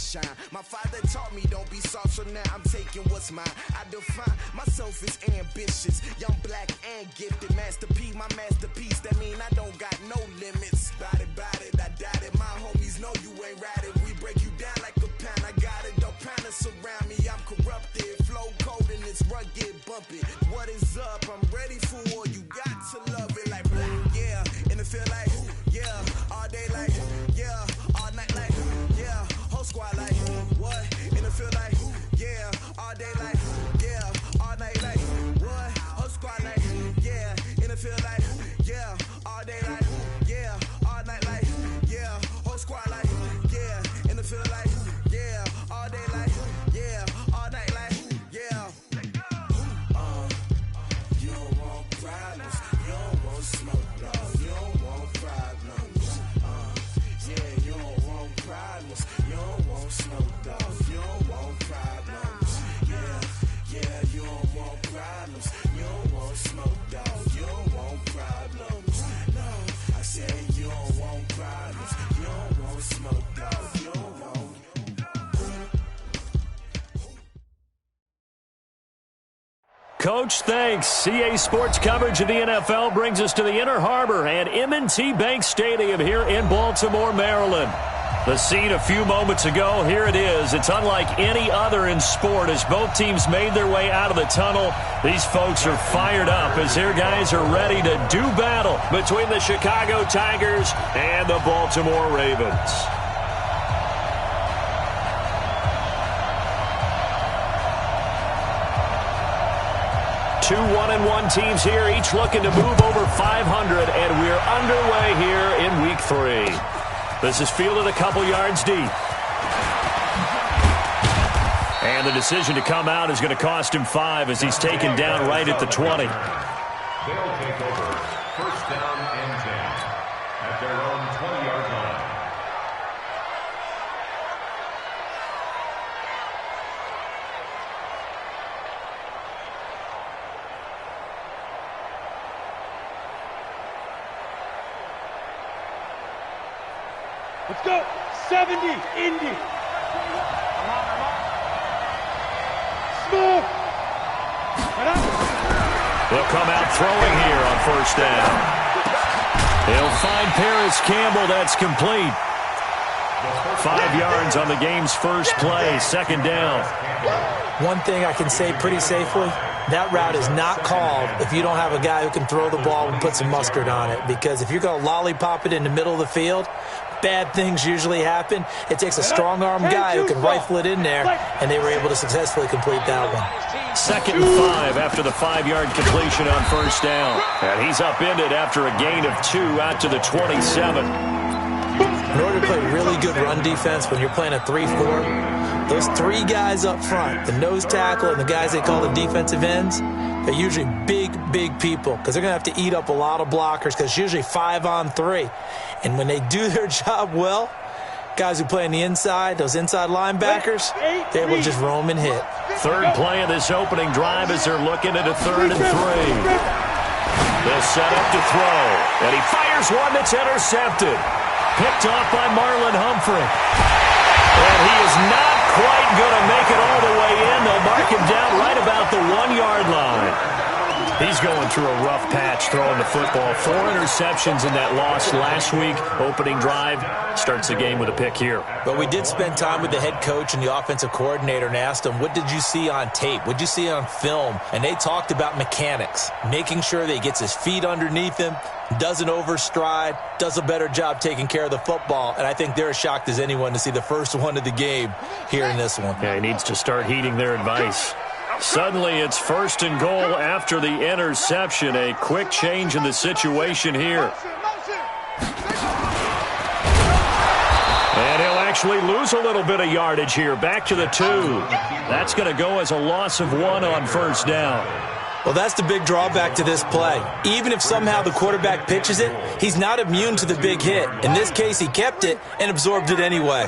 shine. My father taught me don't be soft, so now I'm taking what's mine. I define myself as ambitious, young, black, and gifted. Master P, my masterpiece, that mean I don't got no limits. Bout it, I doubt it. My homies know you ain't ratted. We break you down like a pound. I got it, don't pound us around me. I'm corrupted, flow cold and it's rugged, bumpy. What is up? I'm ready for war. You got to love it like black, yeah. And it feel like, yeah. All day like, yeah. All night like, yeah. Whole squad like, what? And it feel like, yeah. All day like, yeah. All night like, what? Whole squad like, yeah. And it feel like, yeah. All day like, yeah. All night like, yeah. Whole squad like, yeah. And it feel like, yeah. All day like, yeah. All night like, yeah. You don't want problems. You don't want smoke, no. You don't want problems. Yeah, you don't want problems. You don't want smoke, dog. You don't want problems. Yeah, you don't want problems. You don't want smoke, dog. You don't want problems. No, I said you don't want problems. You don't want smoke, dog. You don't want. Coach, thanks. CA Sports coverage of the NFL brings us to the Inner Harbor and M&T Bank Stadium here in Baltimore, Maryland. The scene a few moments ago, here it is. It's unlike any other in sport as both teams made their way out of the tunnel. These folks are fired up as their guys are ready to do battle between the Chicago Tigers and the Baltimore Ravens. Two 1-1 teams here, each looking to move over 500, and we're underway here in Week 3. This is fielded a couple yards deep. And the decision to come out is going to cost him 5 as he's taken down right at the 20. They'll take over first down and 10 at their own 20-yard line. Let's go. 70, Indy. Smooth. They'll come out throwing here on first down. He'll find Paris Campbell. That's complete. 5 yards on the game's first play, second down. One thing I can say pretty safely, that route is not called if you don't have a guy who can throw the ball and put some mustard on it. Because if you're going to lollipop it in the middle of the field, bad things usually happen. It takes a strong-arm guy who can rifle it in there, and they were able to successfully complete that one. Second and 5 after the 5-yard completion on first down. And he's upended after a gain of 2 out to the 27. In order to play really good run defense when you're playing a 3-4, those 3 guys up front, the nose tackle and the guys they call the defensive ends, they're usually big people because they're going to have to eat up a lot of blockers because it's usually 5 on 3. And when they do their job well, guys who play on the inside, those inside linebackers, they're able to just roam and hit. Third play of this opening drive as they're looking at a 3rd and 3. They'll set up to throw, and he fires one that's intercepted. Picked off by Marlon Humphrey. And he is not quite going to make it all the way in. They'll mark him down right about the 1-yard line. He's going through a rough patch throwing the football. 4 interceptions in that loss last week. Opening drive starts the game with a pick here. But we did spend time with the head coach and the offensive coordinator and asked them, what did you see on tape? What did you see on film? And they talked about mechanics, making sure that he gets his feet underneath him, doesn't overstride, does a better job taking care of the football. And I think they're as shocked as anyone to see the first one of the game here in this one. Yeah, he needs to start heeding their advice. Suddenly it's 1st and goal after the interception. A quick change in the situation here. And he'll actually lose a little bit of yardage here. Back to the 2. That's going to go as a loss of 1 on first down. Well, that's the big drawback to this play. Even if somehow the quarterback pitches it, he's not immune to the big hit. In this case, he kept it and absorbed it anyway.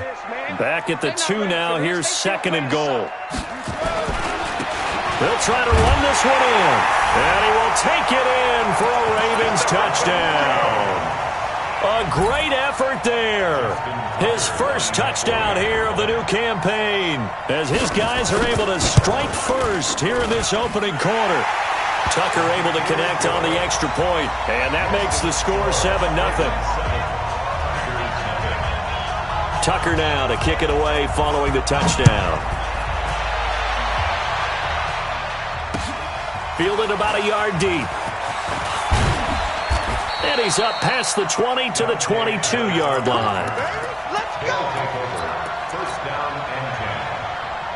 Back at the 2 now. Here's 2nd and goal. They'll try to run this one in. And he will take it in for a Ravens touchdown. A great effort there. His first touchdown here of the new campaign as his guys are able to strike first here in this opening quarter. Tucker able to connect on the extra point, and that makes the score 7-0. Tucker now to kick it away following the touchdown. Fielded about a yard deep. And he's up past the 20 to the 22-yard line. Let's go! First down and 10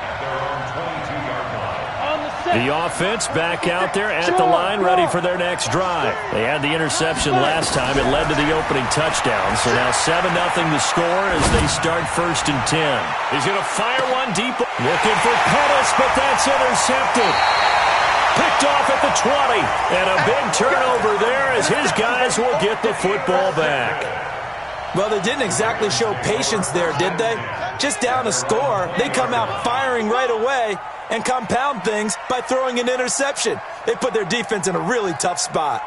at their own 22-yard line. The offense back out there at the line, ready for their next drive. They had the interception last time. It led to the opening touchdown. So now 7-0 the score as they start 1st and 10. He's going to fire one deep. Looking for Pettis, but that's intercepted. Picked off at the 20. And a big turnover there as his guys will get the football back. Well, they didn't exactly show patience there, did they? Just down a score, they come out firing right away and compound things by throwing an interception. They put their defense in a really tough spot.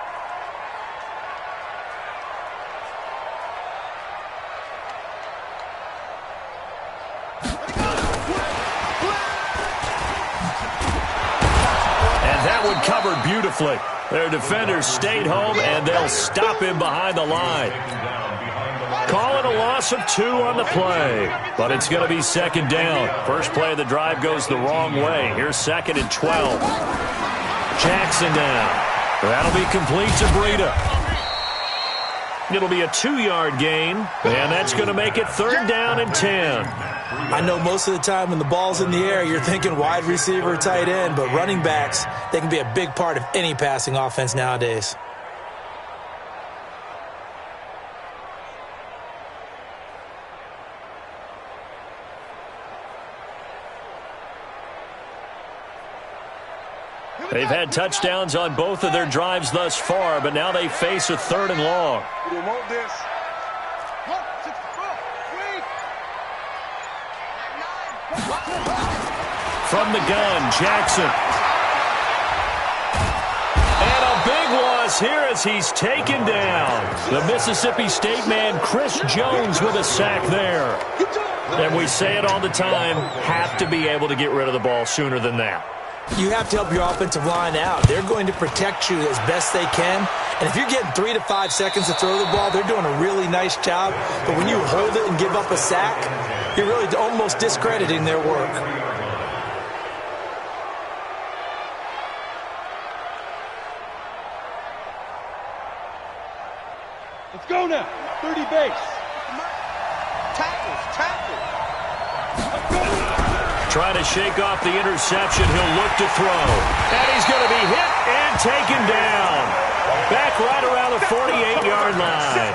Covered beautifully. Their defenders stayed home, and they'll stop him behind the line. Call it a loss of 2 on the play, but it's going to be 2nd down. First play of the drive goes the wrong way. Here's 2nd and 12. Jackson now. That'll be complete to Breida. It'll be a 2-yard gain, and that's going to make it 3rd down and 10. I know most of the time when the ball's in the air, you're thinking wide receiver, tight end, but running backs, they can be a big part of any passing offense nowadays. They've had touchdowns on both of their drives thus far, but now they face a 3rd and long. We don't want this. From the gun, Jackson. And a big loss here as he's taken down. The Mississippi State man, Chris Jones, with a sack there. And we say it all the time, have to be able to get rid of the ball sooner than that. You have to help your offensive line out. They're going to protect you as best they can. And if you're getting 3 to 5 seconds to throw the ball, they're doing a really nice job. But when you hold it and give up a sack, you're really almost discrediting their work. Let's go now. 30 base. Tackles. Trying to shake off the interception. He'll look to throw. And he's going to be hit and taken down. Back right around the 48-yard line.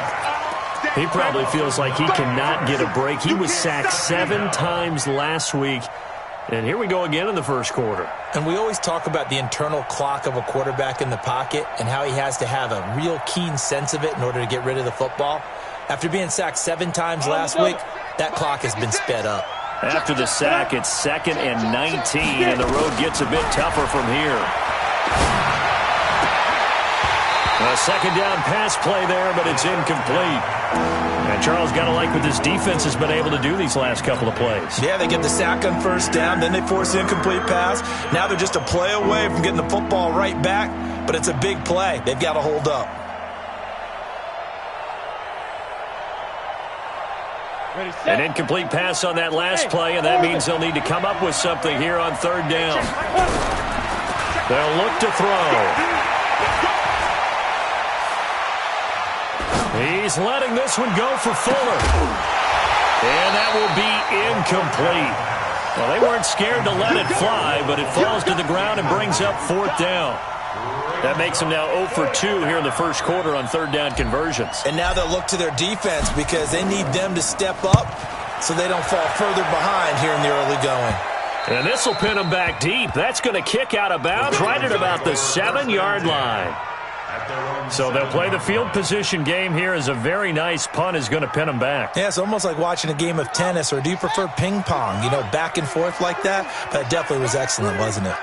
He probably feels like he cannot get a break. He was sacked 7 times last week. And here we go again in the first quarter. And we always talk about the internal clock of a quarterback in the pocket and how he has to have a real keen sense of it in order to get rid of the football. After being sacked 7 times last week, that clock has been sped up. After the sack, it's 2nd and 19, and the road gets a bit tougher from here. A 2nd down pass play there, but it's incomplete. And Charles, got to like what this defense has been able to do these last couple of plays. Yeah, they get the sack on 1st down, then they force the incomplete pass. Now they're just a play away from getting the football right back, but it's a big play. They've got to hold up. An incomplete pass on that last play, and that means they'll need to come up with something here on 3rd down. They'll look to throw. He's letting this one go for Fuller. And that will be incomplete. Well, they weren't scared to let it fly, but it falls to the ground and brings up 4th down. That makes them now 0 for 2 here in the first quarter on 3rd down conversions. And now they'll look to their defense because they need them to step up so they don't fall further behind here in the early going. And this will pin them back deep. That's going to kick out of bounds right at about the 7-yard line. So they'll play the field position game here as a very nice punt is going to pin them back. Yeah, it's almost like watching a game of tennis, or do you prefer ping pong? You know, back and forth like that? That definitely was excellent, wasn't it?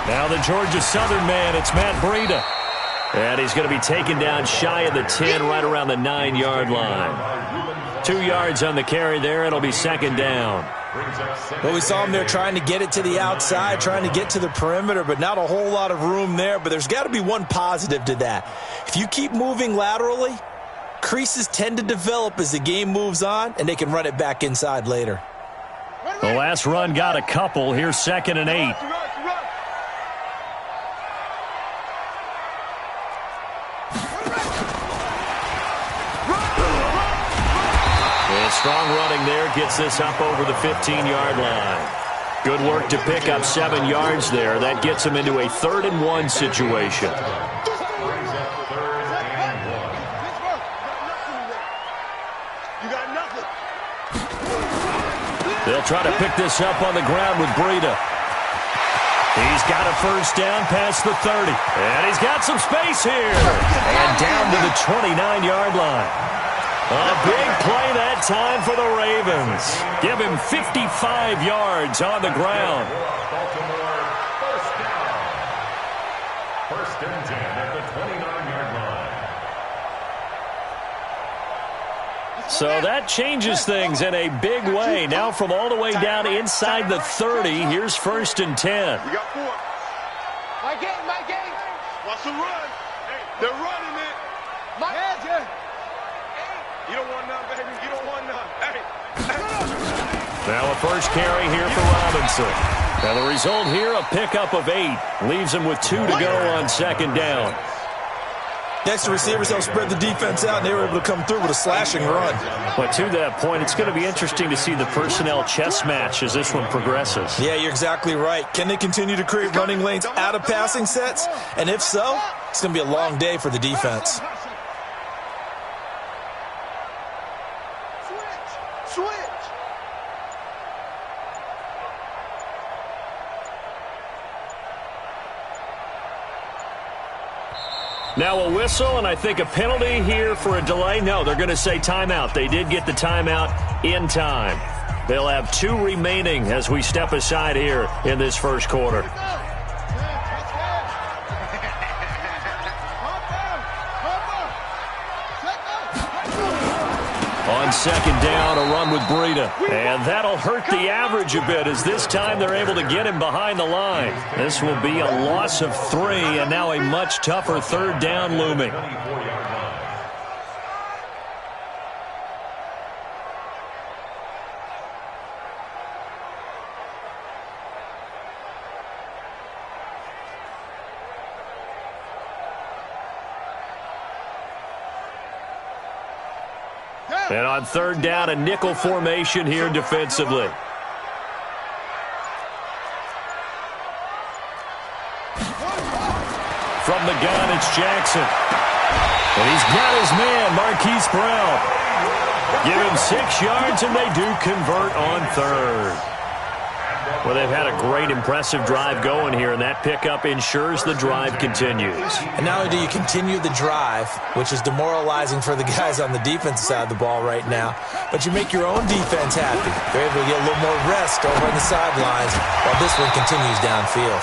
Now the Georgia Southern man, it's Matt Breida. And he's going to be taken down shy of the 10, right around the 9-yard line. 2 yards on the carry there. It'll be second down. Well, we saw him there trying to get it to the outside, trying to get to the perimeter, but not a whole lot of room there. But there's got to be one positive to that. If you keep moving laterally, creases tend to develop as the game moves on, and they can run it back inside later. The last run got a couple. Here's 2nd and 8. Strong running there gets this up over the 15-yard line. Good work to pick up 7 yards there. That gets him into a 3rd and 1 situation. They'll try to pick this up on the ground with Breida. He's got a first down past the 30. And he's got some space here. And down to the 29-yard line. A big play that time for the Ravens. Give him 55 yards on the ground. Baltimore, first down. 1st and 10 at the 29-yard line. So that changes things in a big way. Now from all the way down inside the 30, here's 1st and 10. We got 4. My game. Watch the run. They're running it. My head. You don't want none, baby. You don't want none. Hey. Now a first carry here for Robinson. Now the result here, a pickup of 8. Leaves him with 2 to go on 2nd down. Next, the receivers help spread the defense out, and they were able to come through with a slashing run. But to that point, it's going to be interesting to see the personnel chess match as this one progresses. Yeah, you're exactly right. Can they continue to create running lanes out of passing sets? And if so, it's going to be a long day for the defense. Now a whistle, and I think a penalty here for a delay. No, they're going to say timeout. They did get the timeout in time. They'll have 2 remaining as we step aside here in this first quarter. On 2nd down, a run with Breida. And that'll hurt the average a bit as this time they're able to get him behind the line. This will be a loss of 3 and now a much tougher 3rd down looming. And on 3rd down, a nickel formation here defensively. From the gun, it's Jackson. And he's got his man, Marquise Brown. Give him 6 yards, and they do convert on 3rd. Well, they've had a great, impressive drive going here, and that pickup ensures the drive continues. And not only do you continue the drive, which is demoralizing for the guys on the defensive side of the ball right now, but you make your own defense happy. They're able to get a little more rest over on the sidelines while this one continues downfield.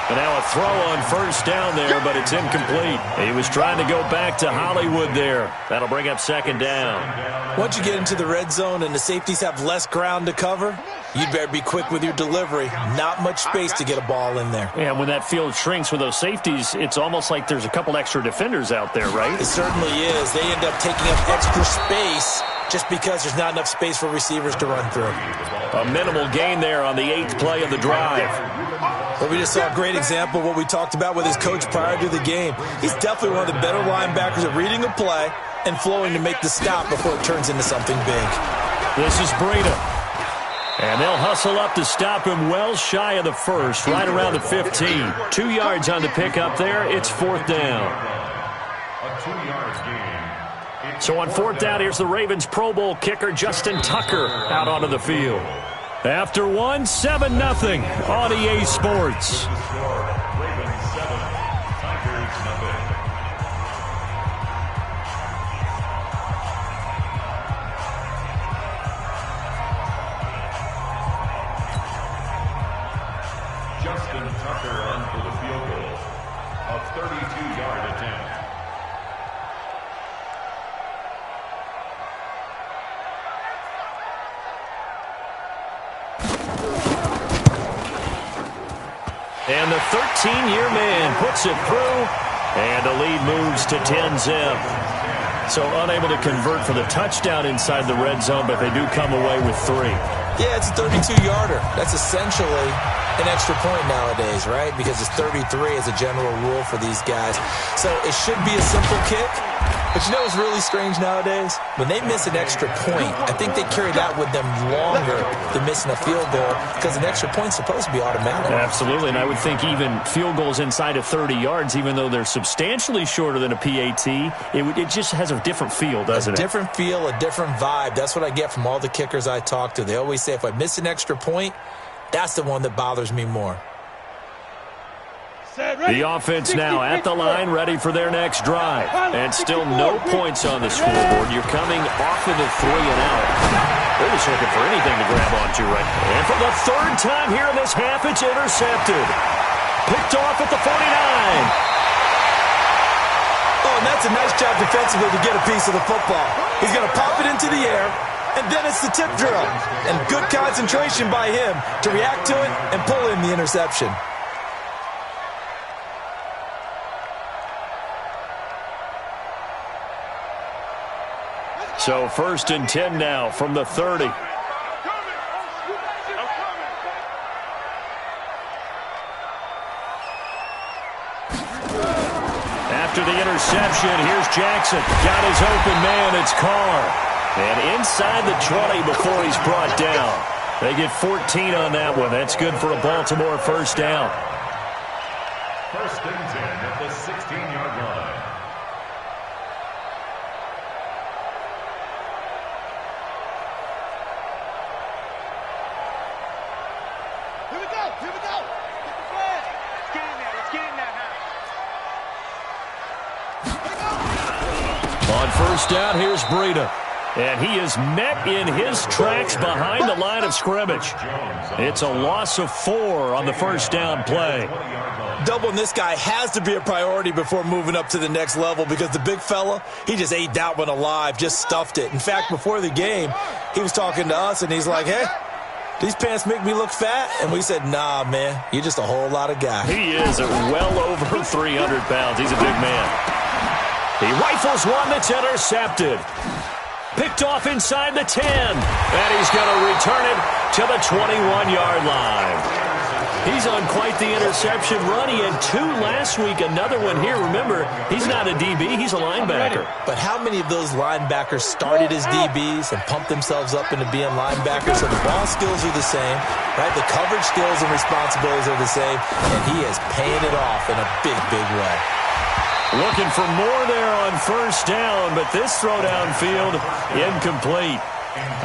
And now a throw on 1st down there, but it's incomplete. He was trying to go back to Hollywood there. That'll bring up 2nd down. Once you get into the red zone and the safeties have less ground to cover, you'd better be quick with your delivery. Not much space to get a ball in there. Yeah, when that field shrinks with those safeties, it's almost like there's a couple extra defenders out there, right? It certainly is. They end up taking up extra space just because there's not enough space for receivers to run through. A minimal gain there on the 8th play of the drive. But we just saw a great example of what we talked about with his coach prior to the game. He's definitely one of the better linebackers at reading a play and flowing to make the stop before it turns into something big. This is Breida. And they'll hustle up to stop him well shy of the 1st, right around the 15. 2 yards on the pickup there. It's 4th down. A 2-yard gain. So on 4th down, here's the Ravens Pro Bowl kicker Justin Tucker out onto the field. After 1, 7-0 on EA Sports. Ravens 7, Tigers 0. Justin Tucker on for the field goal. A 32-yard attempt. And the 13-year man puts it through, and the lead moves to 10-zip. So unable to convert for the touchdown inside the red zone, but they do come away with 3. Yeah, it's a 32-yarder. That's essentially an extra point nowadays, right? Because it's 33 as a general rule for these guys. So it should be a simple kick. But you know what's really strange nowadays? When they miss an extra point, I think they carry that with them longer than missing a field goal because an extra point's supposed to be automatic. Absolutely, and I would think even field goals inside of 30 yards, even though they're substantially shorter than a PAT, it just has a different feel, doesn't it? A different feel, a different vibe. That's what I get from all the kickers I talk to. They always say if I miss an extra point, that's the one that bothers me more. The offense now at the line, ready for their next drive. And still no points on the scoreboard. You're coming off of the 3 and out. They're just looking for anything to grab onto, right? And for the 3rd time here in this half, it's intercepted. Picked off at the 49. Oh, and that's a nice job defensively to get a piece of the football. He's going to pop it into the air, and then it's the tip drill. And good concentration by him to react to it and pull in the interception. So 1st and 10 now from the 30. After the interception, here's Jackson. Got his open man, it's Carr. And inside the 20 before he's brought down. They get 14 on that one. That's good for a Baltimore 1st down. 1st and 10 at the 16-yard line. On 1st down, here's Breida. And he is met in his tracks behind the line of scrimmage. It's a loss of 4 on the 1st down play. Doubling this guy has to be a priority before moving up to the next level because the big fella, he just ate that one alive, just stuffed it. In fact, before the game, he was talking to us, and he's like, hey, these pants make me look fat? And we said, nah, man, you're just a whole lot of guy. He is well over 300 pounds. He's a big man. He rifles one that's intercepted. Picked off inside the 10. And he's going to return it to the 21-yard line. He's on quite the interception run. He had 2 last week, another one here. Remember, he's not a DB, he's a linebacker. But how many of those linebackers started as DBs and pumped themselves up into being linebackers? So the ball skills are the same, right? The coverage skills and responsibilities are the same, and he is paying it off in a big, big way. Looking for more there on 1st down, but this throw downfield, incomplete.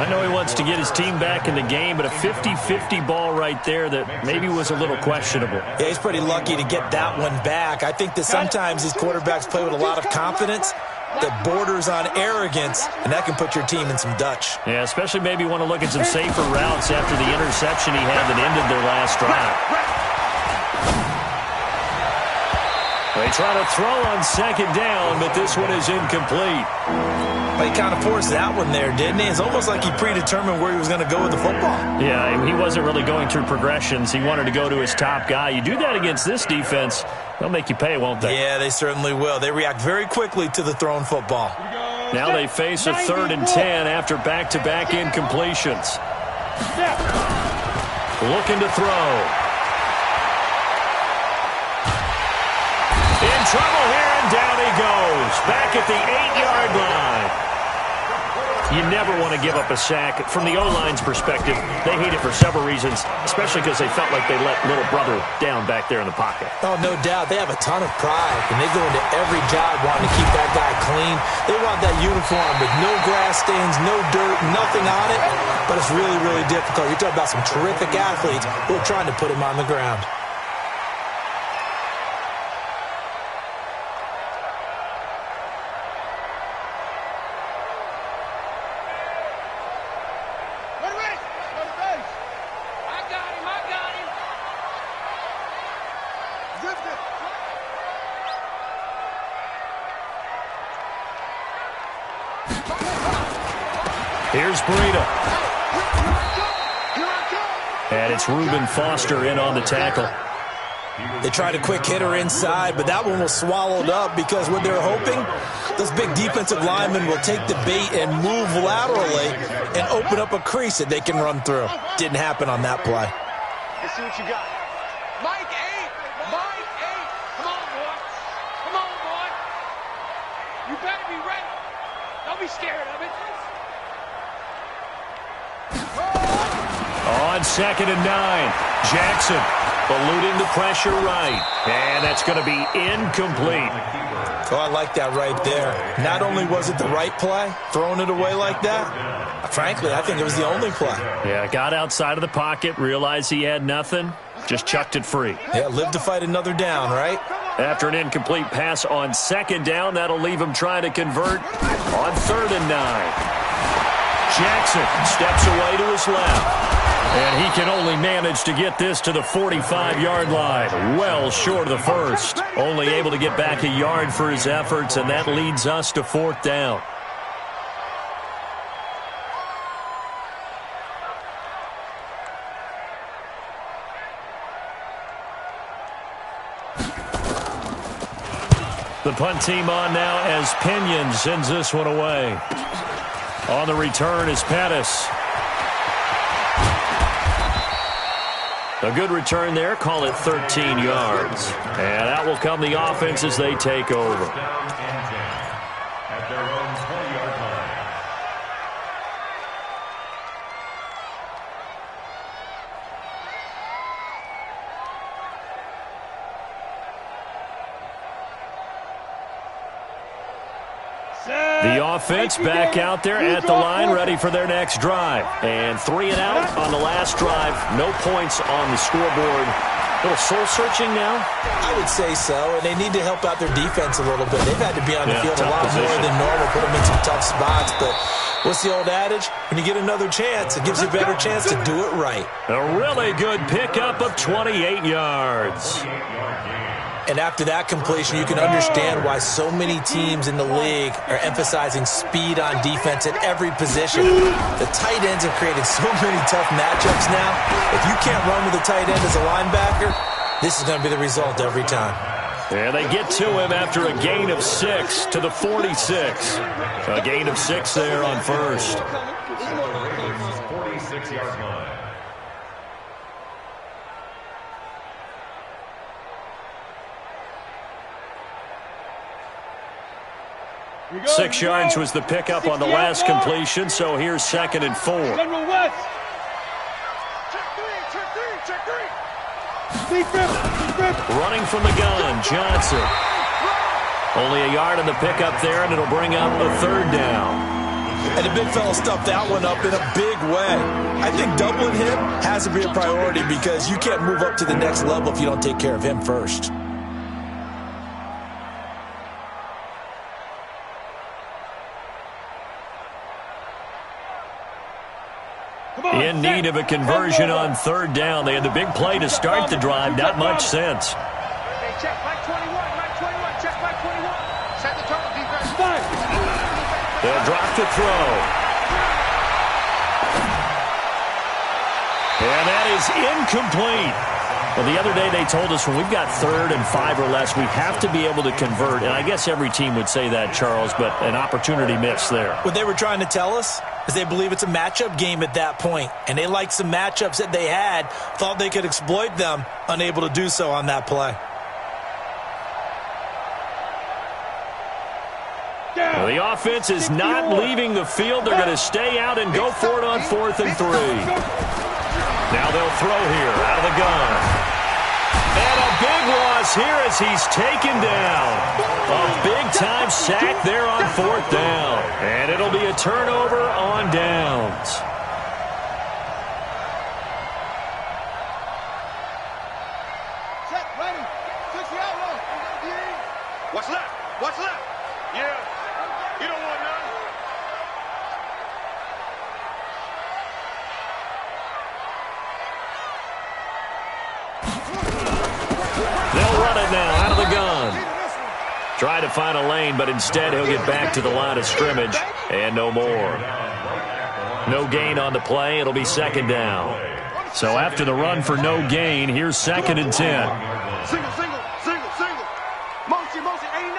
I know he wants to get his team back in the game, but a 50-50 ball right there that maybe was a little questionable. Yeah, he's pretty lucky to get that one back. I think that sometimes these quarterbacks play with a lot of confidence that borders on arrogance, and that can put your team in some Dutch. Yeah, especially maybe want to look at some safer routes after the interception he had that ended their last drive. They try to throw on 2nd down, but this one is incomplete. But he kind of forced that one there, didn't he? It's almost like he predetermined where he was going to go with the football. Yeah, he wasn't really going through progressions. He wanted to go to his top guy. You do that against this defense, they'll make you pay, won't they? Yeah, they certainly will. They react very quickly to the thrown football. Now they face a 3rd and 10 after back-to-back incompletions. Looking to throw. In trouble here, and down he goes. Back at the 8-yard line. You never want to give up a sack. From the O-line's perspective, they hate it for several reasons, especially because they felt like they let little brother down back there in the pocket. Oh, no doubt. They have a ton of pride, and they go into every job wanting to keep that guy clean. They want that uniform with no grass stains, no dirt, nothing on it, but it's really, really difficult. You're talking about some terrific athletes who are trying to put him on the ground. Here's Breida. And it's Reuben Foster in on the tackle. They tried a quick hitter inside, but that one was swallowed up because what they're hoping, those big defensive linemen will take the bait and move laterally and open up a crease that they can run through. Didn't happen on that play. Let's see what you got. Mike 8! Mike 8! Come on, boy. Come on, boy. You better be ready. Don't be scared of it. On 2nd and 9, Jackson eluding the pressure right. And that's going to be incomplete. Oh, I like that right there. Not only was it the right play, throwing it away like that, frankly, I think it was the only play. Yeah, got outside of the pocket, realized he had nothing, just chucked it free. Yeah, live to fight another down, right? After an incomplete pass on 2nd down, that'll leave him trying to convert on 3rd and 9. Jackson steps away to his left. And he can only manage to get this to the 45-yard line. Well short of the first. Only able to get back a yard for his efforts, and that leads us to 4th down. The punt team on now as Pinion sends this one away. On the return is Pettis. A good return there. Call it 13 yards. And that will come the offense as they take over. At their own 20-yard line. The offense back out there at the line, ready for their next drive. And 3 and out on the last drive. No points on the scoreboard. A little soul-searching now? I would say so, and they need to help out their defense a little bit. They've had to be on the field a lot more than normal, put them in some tough spots. But what's the old adage? When you get another chance, it gives you a better chance to do it right. A really good pickup of 28 yards. And after that completion, you can understand why so many teams in the league are emphasizing speed on defense at every position. The tight ends have created so many tough matchups now. If you can't run with a tight end as a linebacker, this is going to be the result every time. And they get to him after a gain of 6 to the 46. A gain of 6 there on first. 46-yard line. 6 yards was the pickup on the last completion, so here's 2nd and 4. General West. Check three. Running from the gun, Johnson. Only a yard on the pickup there, and it'll bring up a 3rd down. And the big fella stuffed that one up in a big way. I think doubling him has to be a priority because you can't move up to the next level if you don't take care of him first. In need of a conversion on 3rd down. They had the big play to start the drive. Not much sense. Hey, check Mike 21. Mike 21. Check Mike 21. Set the turtle defense. They'll drop to throw. And that is incomplete. Well, the other day they told us when we've got 3rd and 5 or less, we have to be able to convert. And I guess every team would say that, Charles, but an opportunity missed there. What they were trying to tell us is they believe it's a matchup game at that point, and they liked some matchups that they had, thought they could exploit them, unable to do so on that play. Well, the offense is not leaving the field. They're going to stay out and go for it on 4th and 3. Now they'll throw here out of the gun. And a big loss here as he's taken down. A big-time sack there on 4th down. And it'll be a turnover on downs. Check, ready. 60 out low. What's left? What's left? Yeah. You don't want none. They'll run it now out of the gun. Try to find a lane, but instead he'll get back to the line of scrimmage and no more. No gain on the play. It'll be 2nd down. So after the run for no gain, here's 2nd and 10. Single. Motion, 89.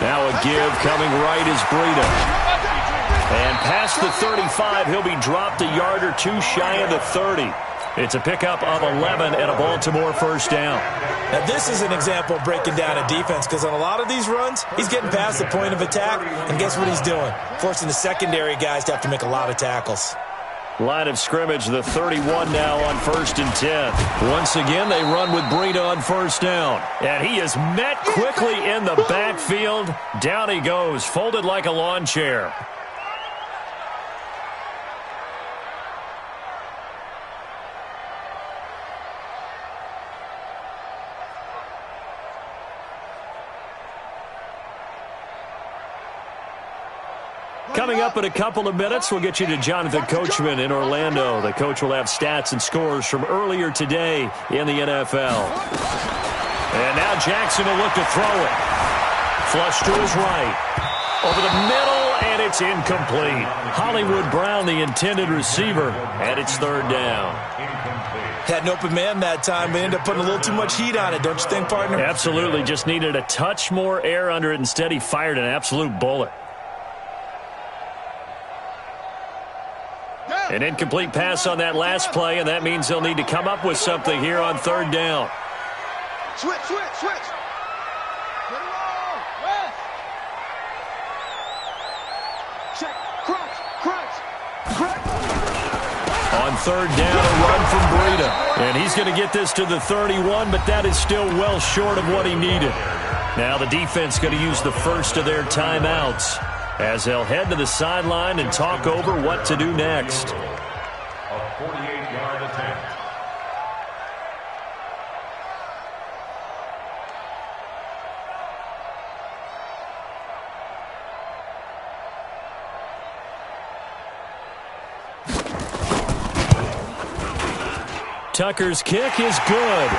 Now a give coming right is Breida. And past the 35, he'll be dropped a yard or two shy of the 30. It's a pickup of 11 and a Baltimore first down. Now this is an example of breaking down a defense, because on a lot of these runs, he's getting past the point of attack, and guess what he's doing? Forcing the secondary guys to have to make a lot of tackles. Line of scrimmage, the 31 now on 1st and 10. Once again, they run with Breida on first down. And he is met quickly in the backfield. Down he goes, folded like a lawn chair. Coming up in a couple of minutes, we'll get you to Jonathan Coachman in Orlando. The coach will have stats and scores from earlier today in the NFL. And now Jackson will look to throw it. Flush to his right. Over the middle, and it's incomplete. Hollywood Brown, the intended receiver, and it's 3rd down. Had an open man that time, but ended up putting a little too much heat on it, don't you think, partner? Absolutely. Just needed a touch more air under it. Instead, he fired an absolute bullet. An incomplete pass on that last play, and that means they'll need to come up with something here on 3rd down. Switch. Get it on. West. Check. Crunch. On 3rd down, a run from Breida. And he's going to get this to the 31, but that is still well short of what he needed. Now the defense going to use the first of their timeouts as they'll head to the sideline and talk over what to do next. A 48-yard attempt. Tucker's kick is good.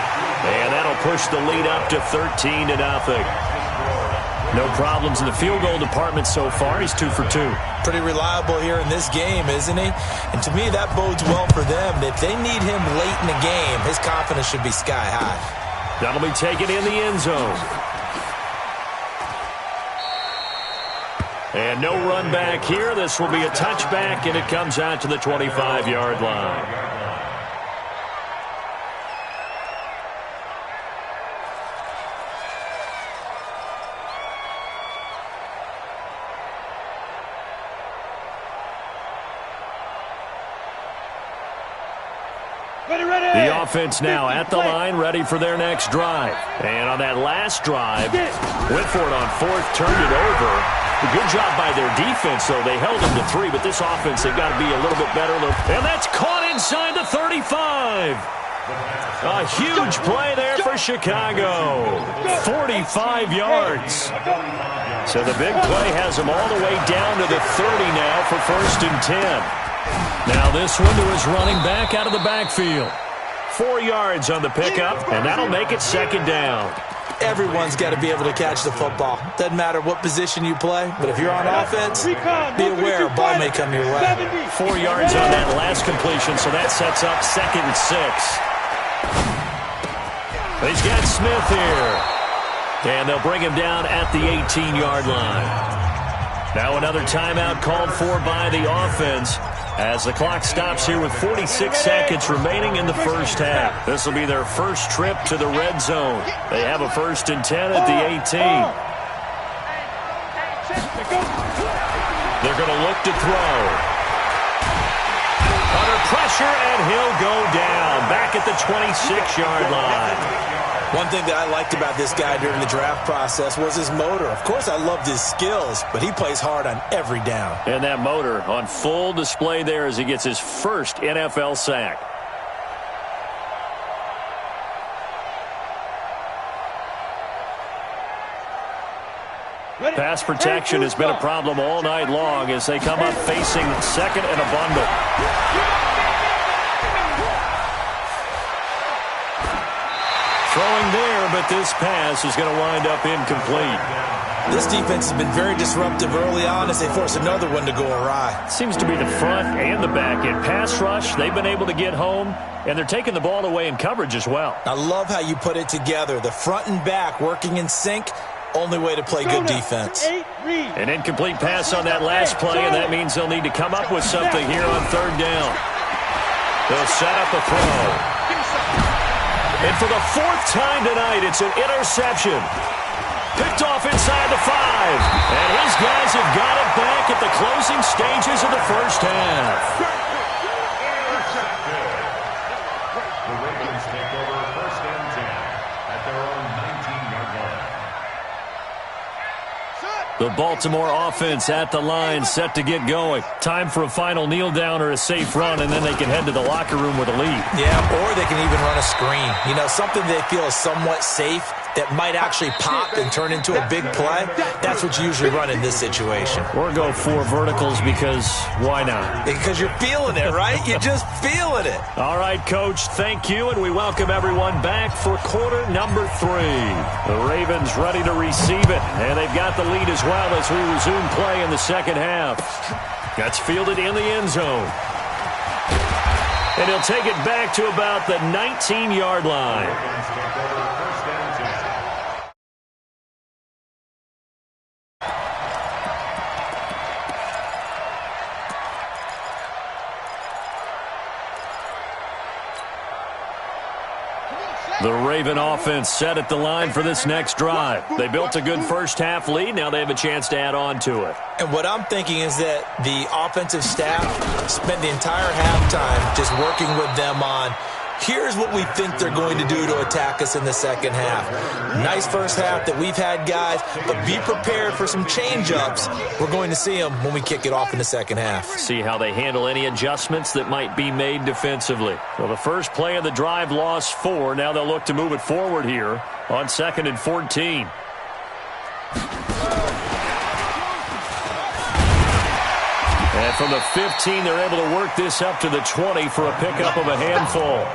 And that'll push the lead up to 13-0. No problems in the field goal department so far. He's 2 for 2. Pretty reliable here in this game, isn't he? And to me, that bodes well for them. If they need him late in the game, his confidence should be sky high. That'll be taken in the end zone. And no run back here. This will be a touchback, and it comes out to the 25-yard line. The offense now at the line, ready for their next drive. And on that last drive, went for it on 4th, turned it over. A good job by their defense, though. They held them to 3, but this offense, they've got to be a little bit better. And that's caught inside the 35. A huge play there for Chicago. 45 yards. So the big play has them all the way down to the 30 now for 1st and 10. Now this one to his running back out of the backfield. 4 yards on the pickup, and that'll make it 2nd down. Everyone's got to be able to catch the football. Doesn't matter what position you play, but if you're on offense, be aware a ball may come your way. 4 yards on that last completion, so that sets up 2nd and 6. He's got Smith here. And they'll bring him down at the 18-yard line. Now another timeout called for by the offense as the clock stops here with 46 seconds remaining in the first half. This will be their first trip to the red zone. They have a 1st and 10 at the 18. They're going to look to throw. Under pressure, and he'll go down back at the 26-yard line. One thing that I liked about this guy during the draft process was his motor. Of course, I loved his skills, but he plays hard on every down. And that motor on full display there as he gets his first NFL sack. Pass protection has been a problem all night long as they come up facing 2nd and a bundle. Throwing there, but this pass is going to wind up incomplete. This defense has been very disruptive early on as they force another one to go awry. Seems to be the front and the back end. Pass rush, they've been able to get home, and they're taking the ball away in coverage as well. I love how you put it together. The front and back working in sync, only way to play good defense. An incomplete pass on that last play, and that means they'll need to come up with something here on third down. They'll set up a throw. And for the fourth time tonight, it's an interception. Picked off inside the 5. And his guys have got it back at the closing stages of the first half. The Ravens take over first and 10 at their own 19-yard line. The Baltimore offense at the line, set to get going. Time for a final kneel down or a safe run, and then they can head to the locker room with a lead. Yeah, or they can even run a screen. You know, something they feel is somewhat safe that might actually pop and turn into a big play. That's what you usually run in this situation. Or go 4 verticals because why not? Because you're feeling it, right? You're just feeling it. All right, Coach, thank you, and we welcome everyone back for quarter number 3. The Ravens ready to receive it, and they've got the lead as well as we resume play in the second half. That's fielded in the end zone. And he'll take it back to about the 19-yard line. The Raven offense set at the line for this next drive. They built a good first-half lead. Now they have a chance to add on to it. And what I'm thinking is that the offensive staff spent the entire halftime just working with them on, here's what we think they're going to do to attack us in the second half. Nice first half that we've had, guys, but be prepared for some change-ups. We're going to see them when we kick it off in the second half. See how they handle any adjustments that might be made defensively. Well, the first play of the drive lost 4. Now they'll look to move it forward here on 2nd and 14. And from the 15, they're able to work this up to the 20 for a pickup of a handful.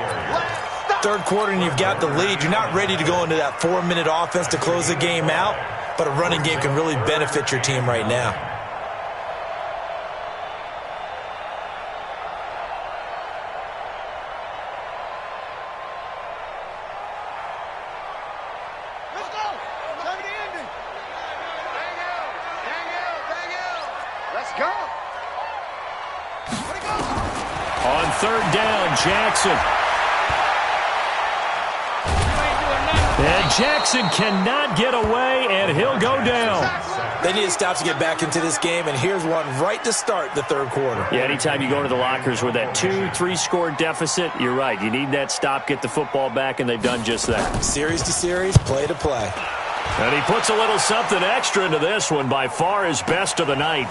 Third quarter and you've got the lead. You're not ready to go into that 4-minute offense to close the game out, but a running game can really benefit your team right now. Let's go. Let's go. On third down, Jackson. And Jackson cannot get away, and he'll go down. They need to stop to get back into this game, and here's one right to start the third quarter. Yeah, anytime you go into the lockers with that 2-3 score deficit, you're right. You need that stop, get the football back, and they've done just that. Series to series, play to play. And he puts a little something extra into this one, by far his best of the night.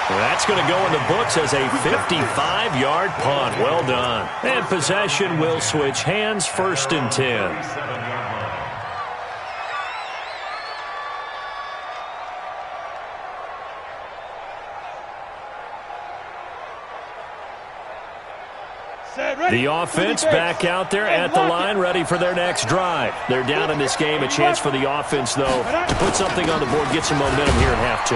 That's going to go in the books as a 55-yard punt. Well done. And possession will switch hands, 1st and 10. The offense back out there at the line, ready for their next drive. They're down in this game. A chance for the offense, though, to put something on the board, get some momentum here in half 2.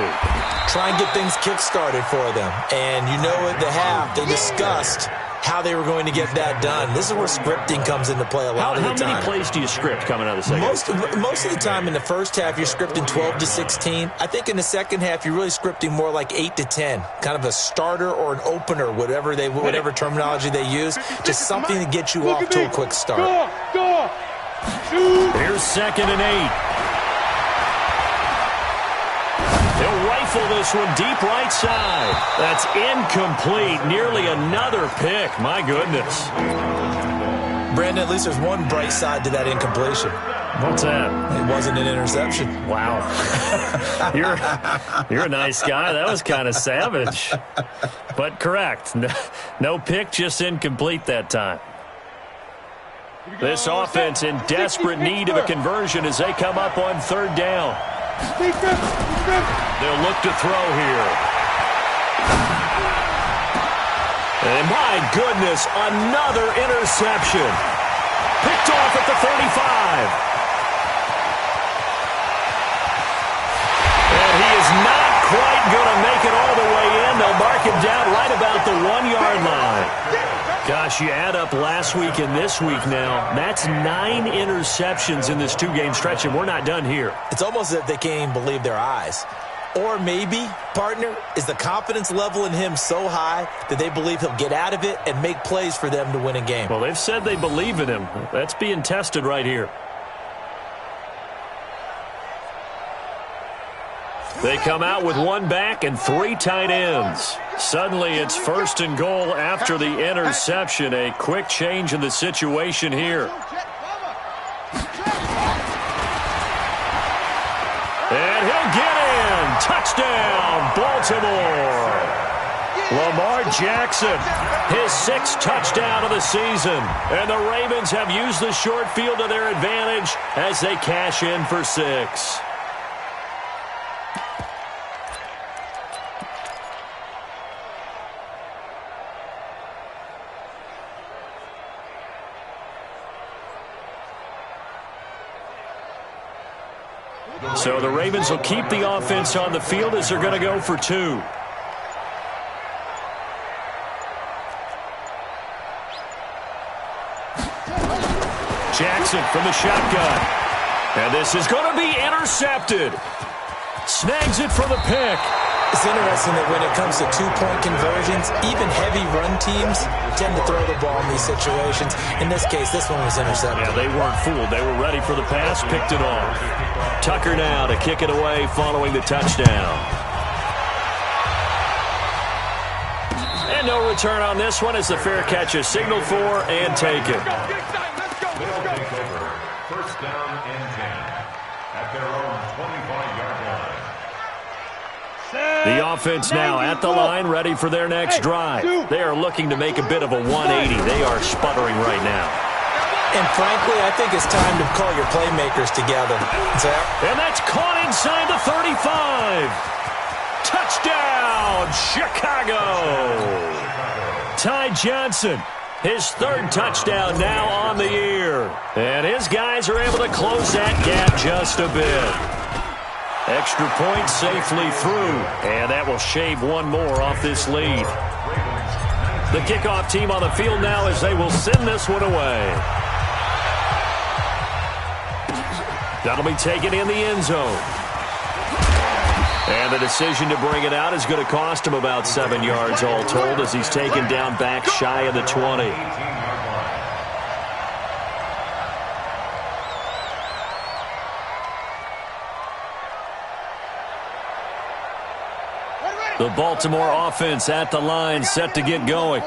Try and get things kick-started for them. And you know at the half, they discussed how they were going to get that done. This is where scripting comes into play a lot of the time. How many plays do you script coming out of the second half? Most of the time in the first half, you're scripting 12 to 16. I think in the second half, you're really scripting more like 8 to 10. Kind of a starter or an opener, whatever terminology they use. Just something to get you off to a quick start. Here's 2nd and 8. He'll rifle this one deep right side. That's incomplete. Nearly another pick. My goodness. Brandon, at least there's one bright side to that incompletion. What's that? It wasn't an interception. Wow. You're a nice guy. That was kind of savage. But correct. No pick, just incomplete that time. This offense in desperate need of a conversion as they come up on third down. They'll look to throw here. And my goodness, another interception. Picked off at the 35. is not quite going to make it all the way in. They'll mark him down right about the 1-yard line. Gosh, you add up last week and this week now. That's 9 interceptions in this 2-game stretch, and we're not done here. It's almost as if they can't even believe their eyes. Or maybe, partner, is the confidence level in him so high that they believe he'll get out of it and make plays for them to win a game. Well, they've said they believe in him. That's being tested right here. They come out with 1 back and 3 tight ends. Suddenly it's 1st and goal after the interception. A quick change in the situation here. And he'll get in. Touchdown, Baltimore. Lamar Jackson, his 6th touchdown of the season. And the Ravens have used the short field to their advantage as they cash in for 6. So the Ravens will keep the offense on the field as they're going to go for 2. Jackson from the shotgun. And this is going to be intercepted. Snags it for the pick. It's interesting that when it comes to 2-point conversions, even heavy run teams tend to throw the ball in these situations. In this case, this one was intercepted. Yeah, they weren't fooled. They were ready for the pass, picked it off. Tucker now to kick it away following the touchdown. And no return on this one as the fair catch is signaled for and taken. They'll take over. 1st down and 10 at their own 25-yard line. The offense now at the line, ready for their next drive. They are looking to make a bit of a 180. They are sputtering right now. And frankly, I think it's time to call your playmakers together. And that's caught inside the 35. Touchdown, Chicago. Ty Johnson, his 3rd touchdown now on the year. And his guys are able to close that gap just a bit. Extra point safely through, and that will shave 1 more off this lead. The kickoff team on the field now as they will send this one away. That'll be taken in the end zone. And the decision to bring it out is going to cost him about 7 yards all told as he's taken down back shy of the 20. The Baltimore offense at the line, set to get going.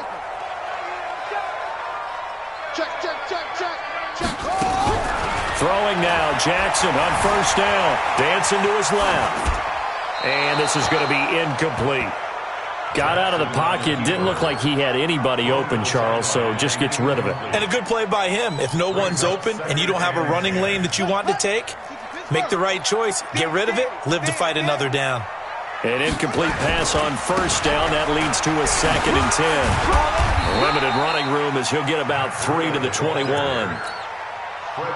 Throwing now, Jackson on 1st down. Dancing to his left. And this is going to be incomplete. Got out of the pocket. Didn't look like he had anybody open, Charles, so just gets rid of it. And a good play by him. If no one's open and you don't have a running lane that you want to take, make the right choice. Get rid of it. Live to fight another down. An incomplete pass on 1st down. That leads to a 2nd and 10. Limited running room as he'll get about 3 to the 21.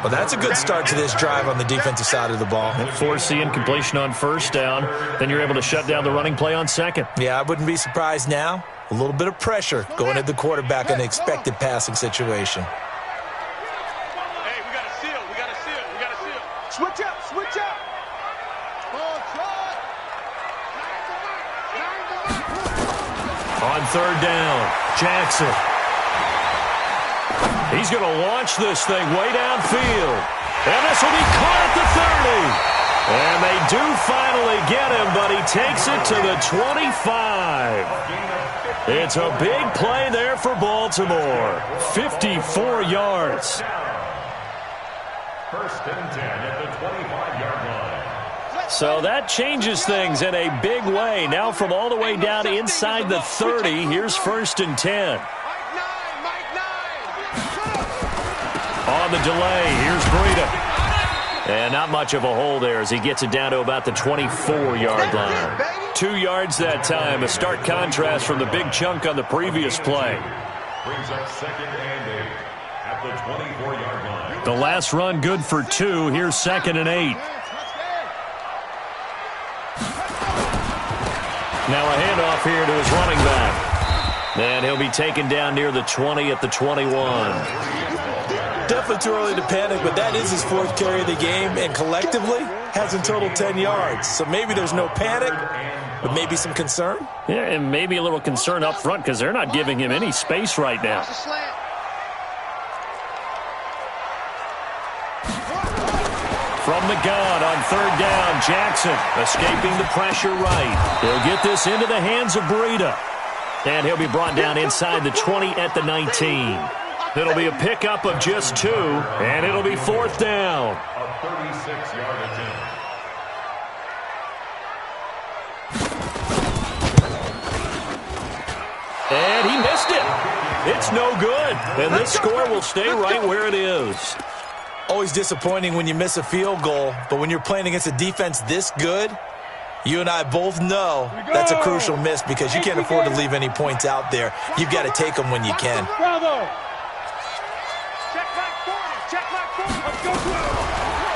Well, that's a good start to this drive on the defensive side of the ball. Force the incompletion on 1st down. Then you're able to shut down the running play on 2nd. Yeah, I wouldn't be surprised now. A little bit of pressure going at the quarterback in an expected passing situation. Hey, we got to seal. We got to seal. We got to seal. Switch up, switch up. On 3rd down, Jackson. He's going to launch this thing way downfield. And this will be caught at the 30. And they do finally get him, but he takes it to the 25. It's a big play there for Baltimore. 54 yards. 1st and 10 at the 25-yard line. So that changes things in a big way. Now from all the way down inside the 30, here's 1st and 10. On the delay, here's Breida. And not much of a hole there as he gets it down to about the 24-yard line. 2 yards that time, a stark contrast from the big chunk on the previous play. Brings up 2nd and 8 at the 24-yard line. The last run good for 2. Here's 2nd and 8. Now a handoff here to his running back. And he'll be taken down near the 20 at the 21. Definitely too early to panic, but that is his 4th carry of the game, and collectively has in total 10 yards. So maybe there's no panic, but maybe some concern. Yeah, and maybe a little concern up front because they're not giving him any space right now. From the gun on 3rd down, Jackson escaping the pressure right. He'll get this into the hands of Breida. And he'll be brought down inside the 20 at the 19. It'll be a pickup of just 2, and it'll be 4th down. A 36-yard attempt. And he missed it. It's no good. And this score will stay right where it is. Always disappointing when you miss a field goal, but when you're playing against a defense this good, you and I both know that's a crucial miss because you can't afford to leave any points out there. You've got to take them when you can.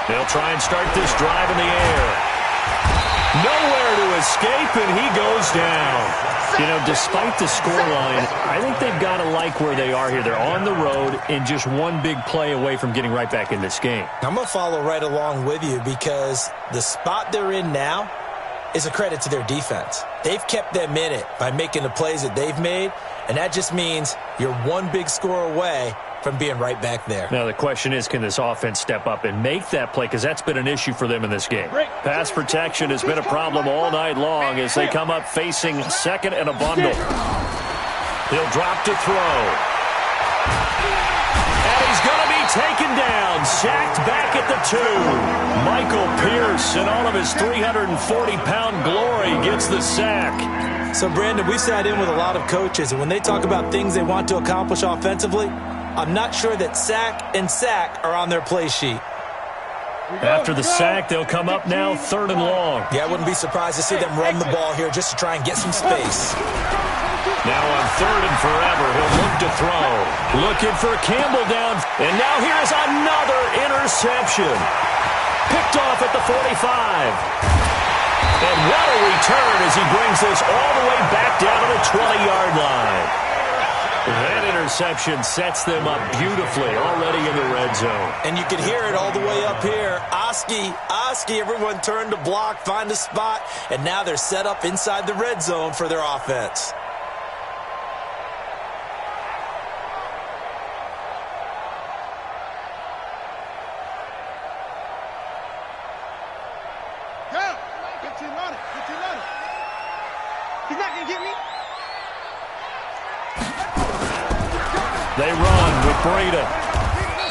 They'll try and start this drive in the air. Nowhere to escape, and he goes down. You know, despite the scoreline, I think they've got to like where they are here. They're on the road and just one big play away from getting right back in this game. I'm going to follow right along with you because the spot they're in now is a credit to their defense. They've kept them in it by making the plays that they've made, and that just means you're one big score away from being right back there. Now the question is, can this offense step up and make that play? Because that's been an issue for them in this game. Pass protection has been a problem all night long as they come up facing 2nd and a bundle. He'll drop to throw. And he's going to be taken down, sacked back at the 2. Michael Pierce, in all of his 340-pound glory, gets the sack. So, Brandon, we sat in with a lot of coaches, and when they talk about things they want to accomplish offensively, I'm not sure that sack and sack are on their play sheet. After the sack, they'll come up now 3rd and long. Yeah, I wouldn't be surprised to see them run the ball here just to try and get some space. Now on 3rd and forever, he'll look to throw. Looking for Campbell down. And now here's another interception. Picked off at the 45. And what a return as he brings this all the way back down to the 20-yard line. That interception sets them up beautifully already in the red zone. And you can hear it all the way up here. Oski, everyone turned to block, find a spot, and now they're set up inside the red zone for their offense. He's not going to get me. They run with Breida.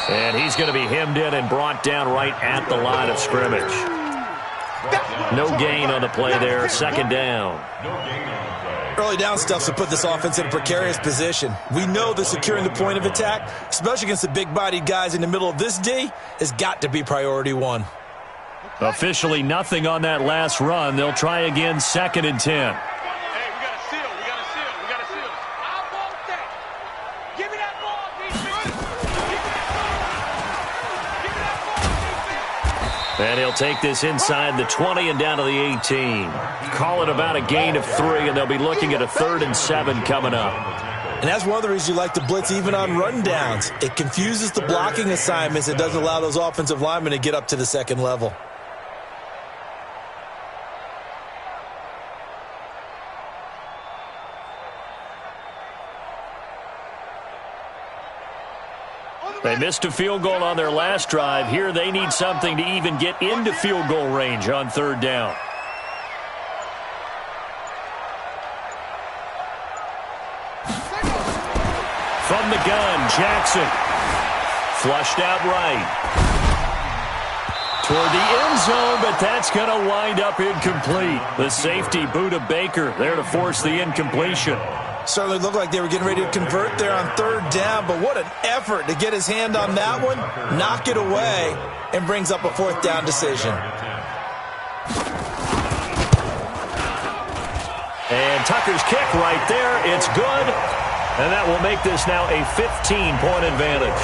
And he's going to be hemmed in and brought down right at the line of scrimmage. No gain on the play there. 2nd down. Early down stuff to put this offense in a precarious position. We know that securing the point of attack, especially against the big-bodied guys in the middle of this D, has got to be priority 1. Officially nothing on that last run. They'll try again 2nd and 10. And he'll take this inside the 20 and down to the 18. Call it about a gain of 3, and they'll be looking at a 3rd and 7 coming up. And that's one of the reasons you like to blitz even on rundowns. It confuses the blocking assignments. It doesn't allow those offensive linemen to get up to the 2nd level. They missed a field goal on their last drive. Here they need something to even get into field goal range on 3rd down. From the gun, Jackson. Flushed out right. Toward the end zone, but that's going to wind up incomplete. The safety, Buda Baker, there to force the incompletion. Certainly looked like they were getting ready to convert there on 3rd down, but what an effort to get his hand on that one, knock it away, and brings up a 4th down decision. And Tucker's kick right there, it's good, and that will make this now a 15-point advantage.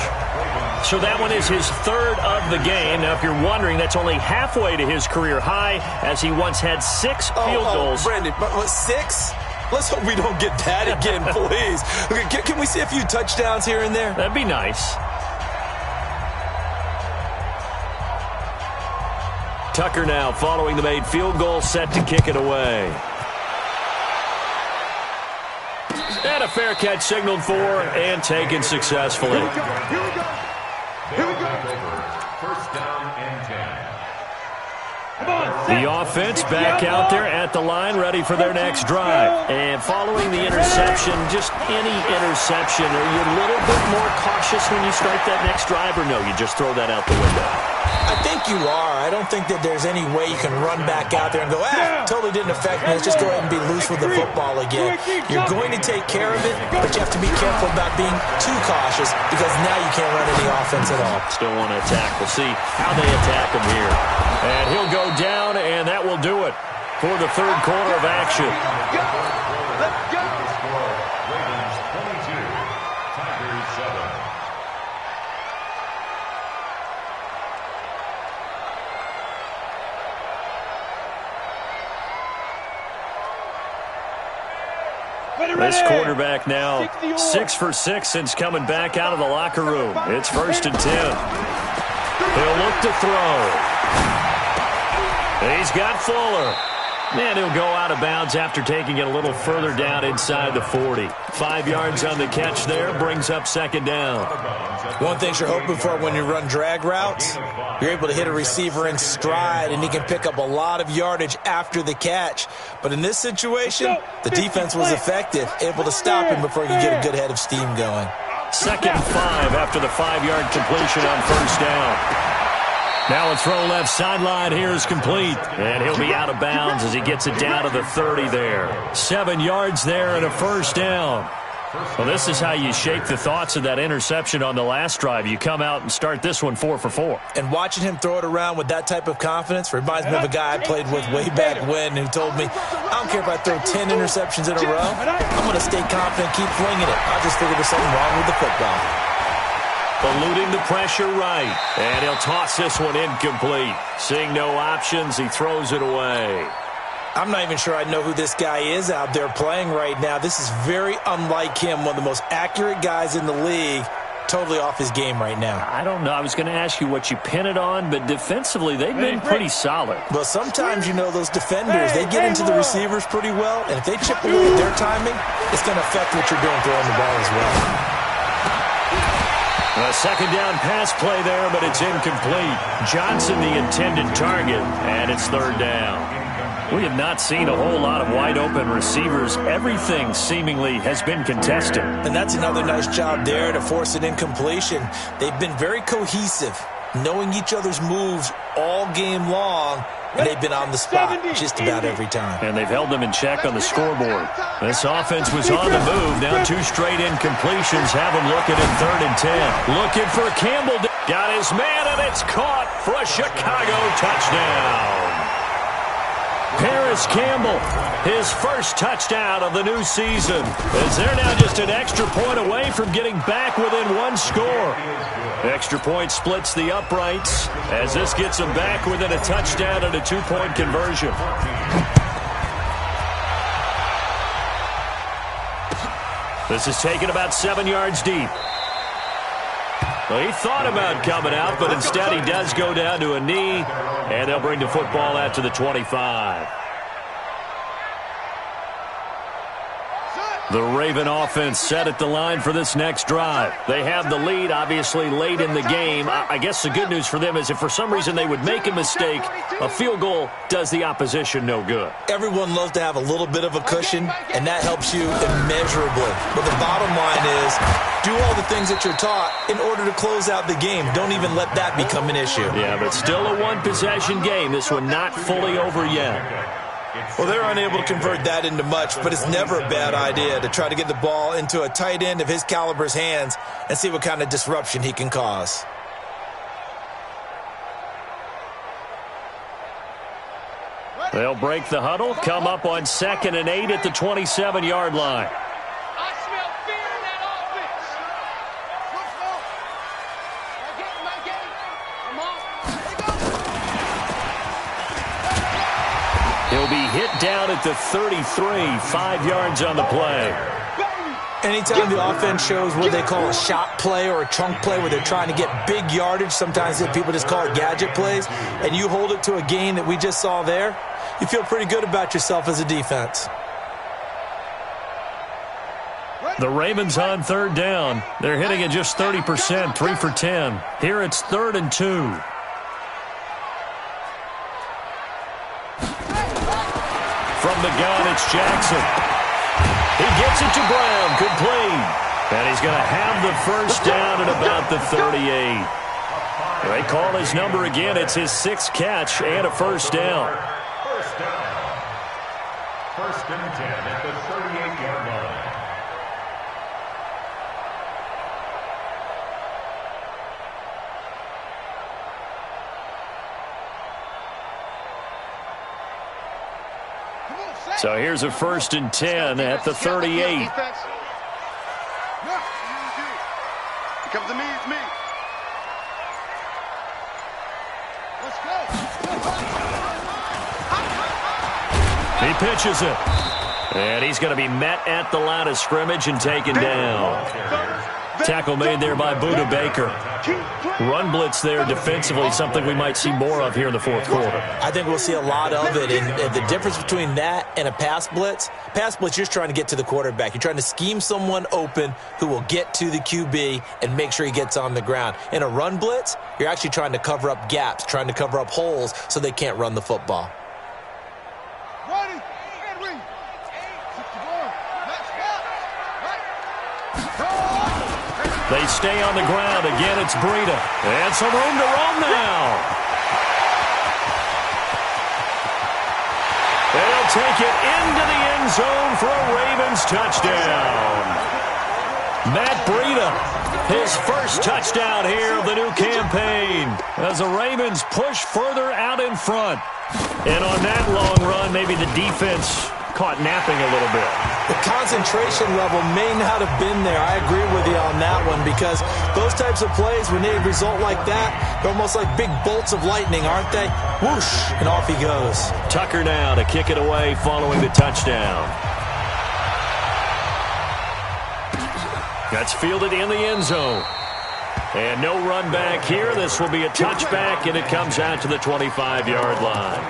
So that one is his third of the game. Now, if you're wondering, that's only halfway to his career high, as he once had 6 field goals. Brandon, but 6? Let's hope we don't get that again, please. Okay, can we see a few touchdowns here and there? That'd be nice. Tucker now following the made field goal, set to kick it away. And a fair catch signaled for and taken successfully. Here we go. Here we go. Here we go. First down and 10. The offense back out there at the line, ready for their next drive. And following the interception, just any interception, are you a little bit more cautious when you start that next drive, or no, you just throw that out the window? I think you are. I don't think that there's any way you can run back out there and go, totally didn't affect me. Let's just go ahead and be loose with the football again. You're going to take care of it, but you have to be careful about being too cautious because now you can't run any offense at all. Still want to attack. We'll see how they attack him here. And he'll go down, and that will do it for the third quarter of action. Let's go. Ravens 22, Tigers 7. This quarterback now 6 for 6 since coming back out of the locker room. It's 1st and 10. He'll look to throw. He's got Fuller. And he'll go out of bounds after taking it a little further down inside the 40. 5 yards on the catch there, brings up 2nd down. One thing you're hoping for when you run drag routes, you're able to hit a receiver in stride, and he can pick up a lot of yardage after the catch. But in this situation, the defense was effective, able to stop him before he could get a good head of steam going. 2nd and 5 after the 5-yard completion on 1st down. Now a throw left sideline here is complete. And he'll be out of bounds as he gets it down to the 30 there. 7 yards there and a 1st down. Well, this is how you shake the thoughts of that interception on the last drive. You come out and start this one 4 for 4. And watching him throw it around with that type of confidence reminds me of a guy I played with way back when who told me, I don't care if I throw 10 interceptions in a row. I'm going to stay confident, keep flinging it. I just figured there's something wrong with the football. Eluding the pressure right. And he'll toss this one incomplete. Seeing no options, he throws it away. I'm not even sure I know who this guy is out there playing right now. This is very unlike him, one of the most accurate guys in the league. Totally off his game right now. I don't know. I was going to ask you what you pin it on, but defensively, they've been pretty solid. Well, sometimes, those defenders, they get into the receivers pretty well, and if they chip away at their timing, it's going to affect what you're doing throwing the ball as well. A 2nd down pass play there, but it's incomplete. Johnson the intended target, and it's 3rd down. We have not seen a whole lot of wide-open receivers. Everything seemingly has been contested. And that's another nice job there to force an incompletion. They've been very cohesive, knowing each other's moves all game long, and they've been on the spot just about every time. And they've held them in check on the scoreboard. This offense was on the move. Now 2 straight incompletions have them looking in 3rd and 10. Looking for Campbell. Got his man, and it's caught for a Chicago touchdown. Paris Campbell, his first touchdown of the new season, as they're now just an extra point away from getting back within 1 score. Extra point splits the uprights as this gets them back within a touchdown and a 2-point conversion. This is taken about 7 yards deep. Well, he thought about coming out, but instead he does go down to a knee, and they'll bring the football out to the 25. The Raven offense set at the line for this next drive. They have the lead, obviously, late in the game. I guess the good news for them is if for some reason they would make a mistake, a field goal does the opposition no good. Everyone loves to have a little bit of a cushion, and that helps you immeasurably. But the bottom line is, do all the things that you're taught in order to close out the game. Don't even let that become an issue. Yeah, but still a one-possession game. This one not fully over yet. Well, they're unable to convert that into much, but it's never a bad idea to try to get the ball into a tight end of his caliber's hands and see what kind of disruption he can cause. They'll break the huddle, come up on 2nd and 8 at the 27-yard line. I smell fear in that offense. He'll be hit down at the 33, 5 yards on the play. Anytime the offense shows what they call a shot play or a chunk play where they're trying to get big yardage, sometimes people just call it gadget plays, and you hold it to a gain that we just saw there, you feel pretty good about yourself as a defense. The Ravens on third down. They're hitting at just 30%, 3 for 10. Here it's 3rd and 2. From the gun, it's Jackson. He gets it to Brown, complete. And he's going to have the first down at about the 38. They call his number again. It's his 6th catch and a first down. First down. 1st and 10 at the 38-yard line. So here's a 1st and 10 at the 38. Here comes the me, it's me. Let's go. He pitches it. And he's going to be met at the line of scrimmage and taken down. Tackle made there by Budda Baker. Run blitz there defensively, something we might see more of here in the 4th quarter. I think we'll see a lot of it. And the difference between that and a pass blitz, you're just trying to get to the quarterback. You're trying to scheme someone open who will get to the QB and make sure he gets on the ground. In a run blitz, you're actually trying to cover up gaps, trying to cover up holes so they can't run the football. They stay on the ground. Again, it's Breida. And some room to roam now. They'll take it into the end zone for a Ravens touchdown. Matt Breida, his first touchdown here of the new campaign as the Ravens push further out in front. And on that long run, maybe the defense caught napping a little bit. The concentration level may not have been there. I agree with you on that one because those types of plays, when they result like that, they're almost like big bolts of lightning, aren't they? Whoosh, and off he goes. Tucker now to kick it away following the touchdown. That's fielded in the end zone. And no run back here. This will be a touchback, and it comes out to the 25-yard line.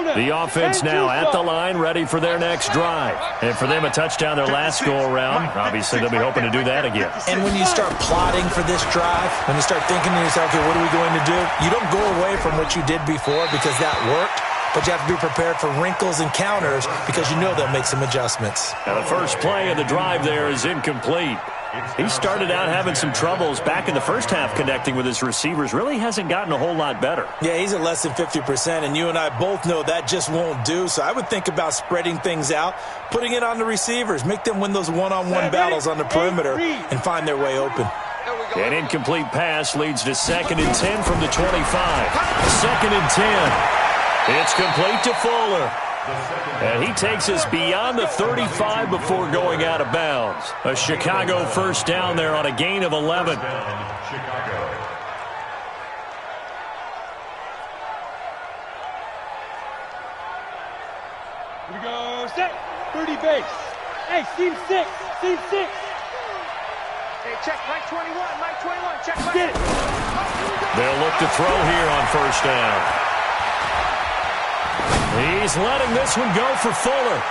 The offense now at the line, ready for their next drive. And for them, a touchdown their last go-around. Obviously, they'll be hoping to do that again. And when you start plotting for this drive, when you start thinking to yourself, okay, what are we going to do? You don't go away from what you did before because that worked, but you have to be prepared for wrinkles and counters because you know they'll make some adjustments. Now, the first play of the drive there is incomplete. He started out having some troubles back in the first half connecting with his receivers. Really hasn't gotten a whole lot better. Yeah, he's at less than 50%, and you and I both know that just won't do. So I would think about spreading things out, putting it on the receivers, make them win those one-on-one battles on the perimeter and find their way open. An incomplete pass leads to 2nd and 10 from the 25. 2nd and 10. It's complete to Fuller. And he takes us beyond the 35 before going out of bounds. A Chicago first down there on a gain of 11. Chicago. Here we go, set, 30 base. Hey, seam 6, seam 6. Hey, check Mike 21, Mike 21, check Mike. Get it. They'll look to throw here on first down. He's letting this one go for Fuller.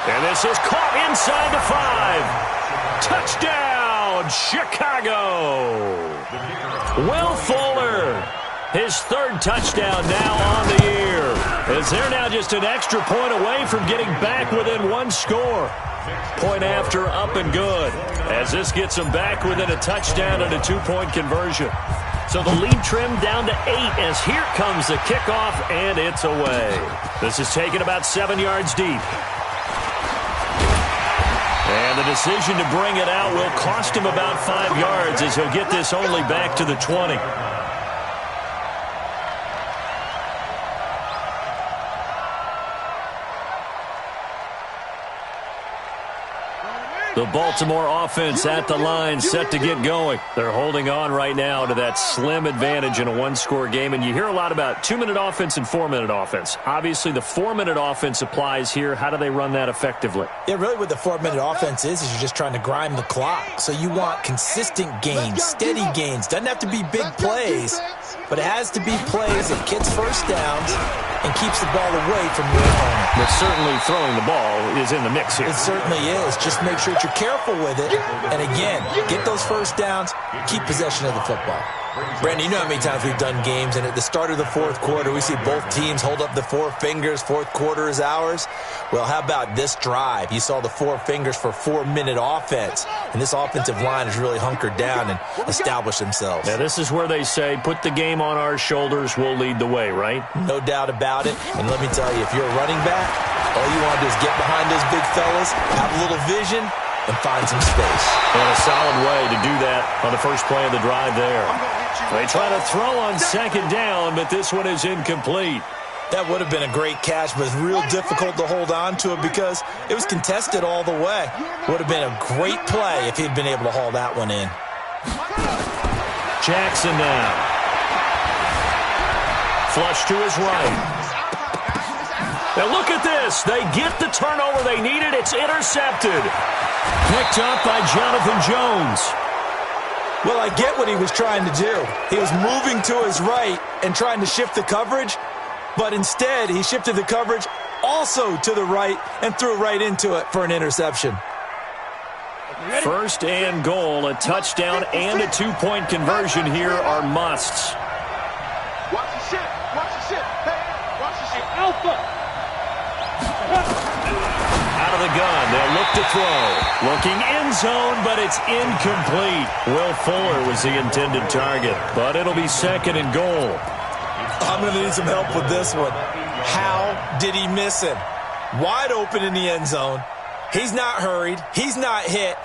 And this is caught inside the 5. Touchdown, Chicago. Will Fuller, his 3rd touchdown now on the year. As they're now just an extra point away from getting back within 1 score. Point after, up and good. As this gets them back within a touchdown and a 2-point conversion. So the lead trimmed down to 8 as here comes the kickoff, and it's away. This is taken about 7 yards deep. And the decision to bring it out will cost him about 5 yards as he'll get this only back to the 20. The Baltimore offense at the line, set to get going. They're holding on right now to that slim advantage in a one-score game. And you hear a lot about 2-minute offense and 4-minute offense. Obviously, the 4-minute offense applies here. How do they run that effectively? Yeah, really what the 4-minute offense is you're just trying to grind the clock. So you want consistent gains, steady gains. Doesn't have to be big plays, but it has to be plays that gets first downs and keeps the ball away from your opponent. But certainly throwing the ball is in the mix here. It certainly is. Just make sure that you're careful with it. And again, get those first downs, keep possession of the football. Brandon, you know how many times we've done games, and at the start of the fourth quarter, we see both teams hold up the four fingers, fourth quarter is ours. Well, how about this drive? You saw the four fingers for 4-minute offense, and this offensive line has really hunkered down and established themselves. Yeah, this is where they say, put the game on our shoulders, we'll lead the way, right? No doubt about it. And let me tell you, if you're a running back, all you want to do is get behind those big fellas, have a little vision, and find some space. And a solid way to do that on the first play of the drive there. They try to throw on second down, but this one is incomplete. That would have been a great catch, but it's real difficult to hold on to it because it was contested all the way. Would have been a great play if he'd been able to haul that one in. Jackson now. Flush to his right. Now look at this. They get the turnover they needed. It's intercepted. Picked up by Jonathan Jones. Well, I get what he was trying to do. He was moving to his right and trying to shift the coverage, but instead he shifted the coverage also to the right and threw right into it for an interception. First and goal, a touchdown and a two-point conversion here are musts. Watch the shit. Watch the shit. Hey, watch the shit. Alpha. Out of the gun, they'll look to throw. Looking end zone, but it's incomplete. Will Fuller was the intended target, but it'll be second and goal. I'm going to need some help with this one. How did he miss him? Wide open in the end zone. He's not hurried. He's not hit.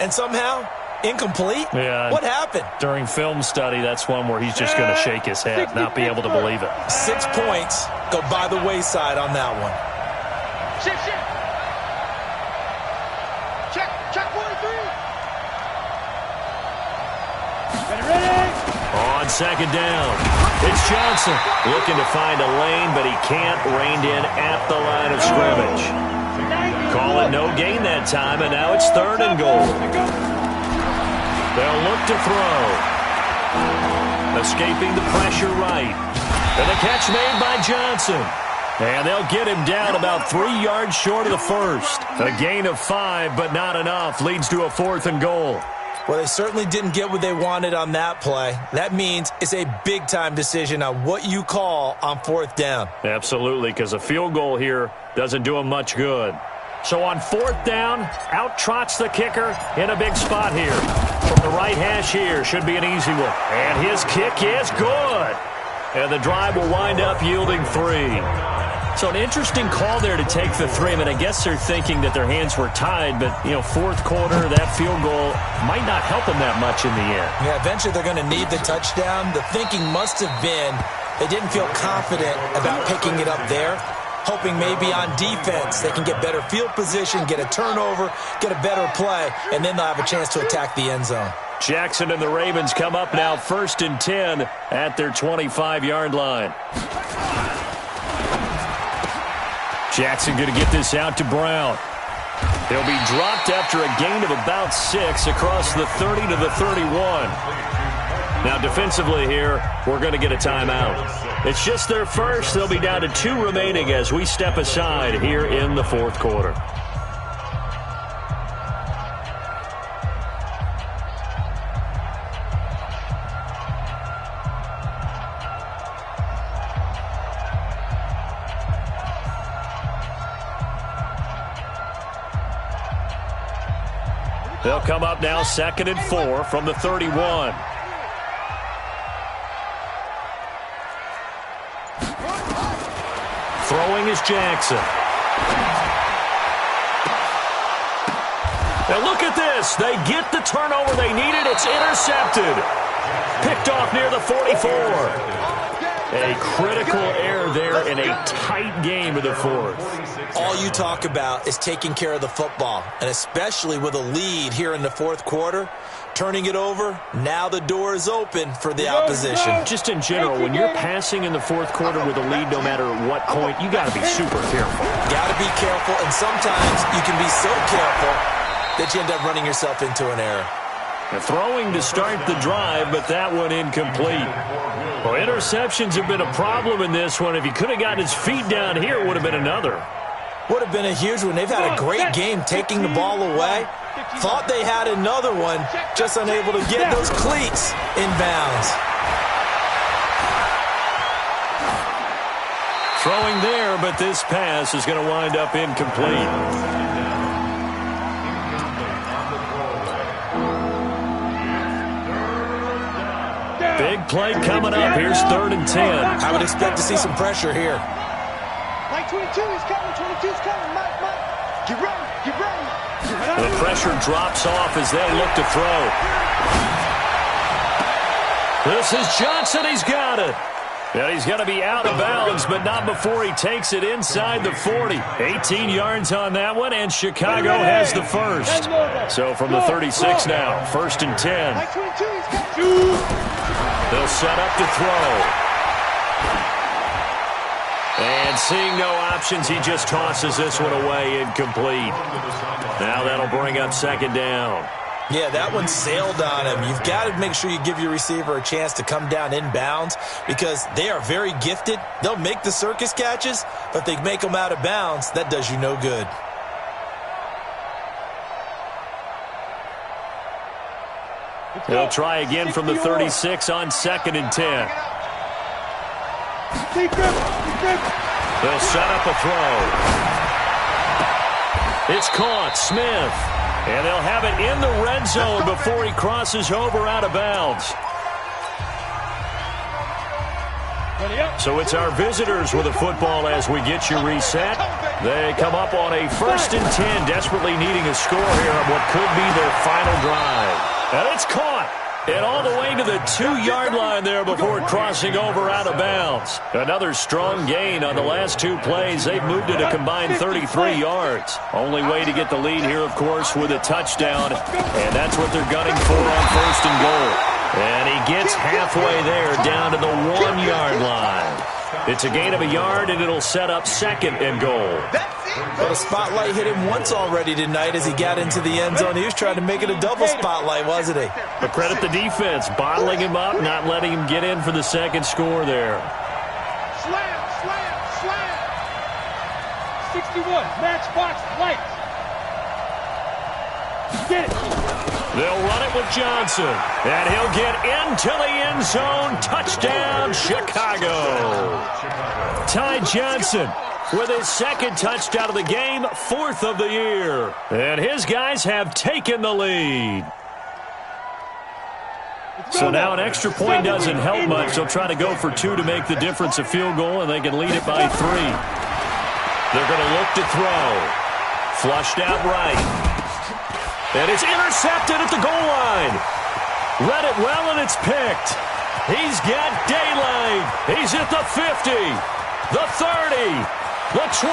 And somehow, incomplete? Yeah. What happened? During film study, that's one where he's just going to shake his head, not be able to believe it. 6 points go by the wayside on that one. Shit. Check 43. Ready. On second down, it's Johnson looking to find a lane, but he can't. Reined in at the line of scrimmage. Call it no gain that time, and now it's third and goal. They'll look to throw. Escaping the pressure right. And the catch made by Johnson. And they'll get him down about 3 yards short of the first. A gain of 5, but not enough. Leads to a fourth and goal. Well, they certainly didn't get what they wanted on that play. That means it's a big-time decision on what you call on fourth down. Absolutely, because a field goal here doesn't do him much good. So on fourth down, out trots the kicker in a big spot here. From the right hash here, should be an easy one. And his kick is good. And the drive will wind up yielding 3. So an interesting call there to take the 3. I mean, I guess they're thinking that their hands were tied, but, you know, fourth quarter, that field goal might not help them that much in the end. Yeah, eventually they're going to need the touchdown. The thinking must have been they didn't feel confident about picking it up there, hoping maybe on defense they can get better field position, get a turnover, get a better play, and then they'll have a chance to attack the end zone. Jackson and the Ravens come up now 1st and 10 at their 25-yard line. Jackson going to get this out to Brown. He'll be dropped after a gain of about 6 across the 30 to the 31. Now defensively here, we're going to get a timeout. It's just their first. They'll be down to 2 remaining as we step aside here in the fourth quarter. They'll come up now 2nd and 4 from the 31. Throwing is Jackson. Now look at this. They get the turnover they needed. It's intercepted. Picked off near the 44. A critical error there in a tight game of the fourth. All you talk about is taking care of the football, and especially with a lead here in the fourth quarter, turning it over, now the door is open for the opposition. Just in general, when you're passing in the fourth quarter with a lead, no matter what point, you got to be super careful. Got to be careful, and sometimes you can be so careful that you end up running yourself into an error. Throwing to start the drive, but that one incomplete. Well, interceptions have been a problem in this one. If he could have gotten his feet down here, it would have been another. Would have been a huge one. They've had a great game taking the ball away. Thought they had another one, just unable to get those cleats in bounds. Throwing there, but this pass is going to wind up incomplete. Big play coming up. Here's 3rd and 10. I would expect to see some pressure here. Mike 22 is coming. 22 is coming. Mike. Get ready. Get ready. The pressure drops off as they look to throw. This is Johnson. He's got it. And he's going to be out of bounds, but not before he takes it inside the 40. 18 yards on that one, and Chicago has the first. So from the 36 now, 1st and 10. Mike 22 is coming. They'll set up to throw. And seeing no options, he just tosses this one away incomplete. Now that'll bring up 2nd down. Yeah, that one sailed on him. You've got to make sure you give your receiver a chance to come down inbounds because they are very gifted. They'll make the circus catches, but if they make them out of bounds, that does you no good. They'll try again from the 36 on 2nd and 10. They'll set up a throw. It's caught. Smith. And they'll have it in the red zone before he crosses over out of bounds. So it's our visitors with a football as we get you reset. They come up on a 1st and 10, desperately needing a score here on what could be their final drive. And it's caught. And all the way to the 2-yard line there before crossing over out of bounds. Another strong gain on the last 2 plays. They've moved it a combined 33 yards. Only way to get the lead here, of course, with a touchdown. And that's what they're gunning for on 1st and goal. And he gets halfway there down to the 1-yard line. It's a gain of a yard, and it'll set up 2nd and goal. But a spotlight hit him once already tonight as he got into the end zone. He was trying to make it a double spotlight, wasn't he? But credit the defense, bottling him up, not letting him get in for the 2nd score there. Slam. 61, matchbox, lights. Get it. They'll run it with Johnson, and he'll get into the end zone. Touchdown, Chicago. Ty Johnson with his 2nd touchdown of the game, 4th of the year. And his guys have taken the lead. So now an extra point doesn't help much. They'll try to go for 2 to make the difference a field goal, and they can lead it by 3. They're going to look to throw. Flushed out right. And it's intercepted at the goal line. Read it well, and it's picked. He's got daylight. He's at the 50, the 30, the 20.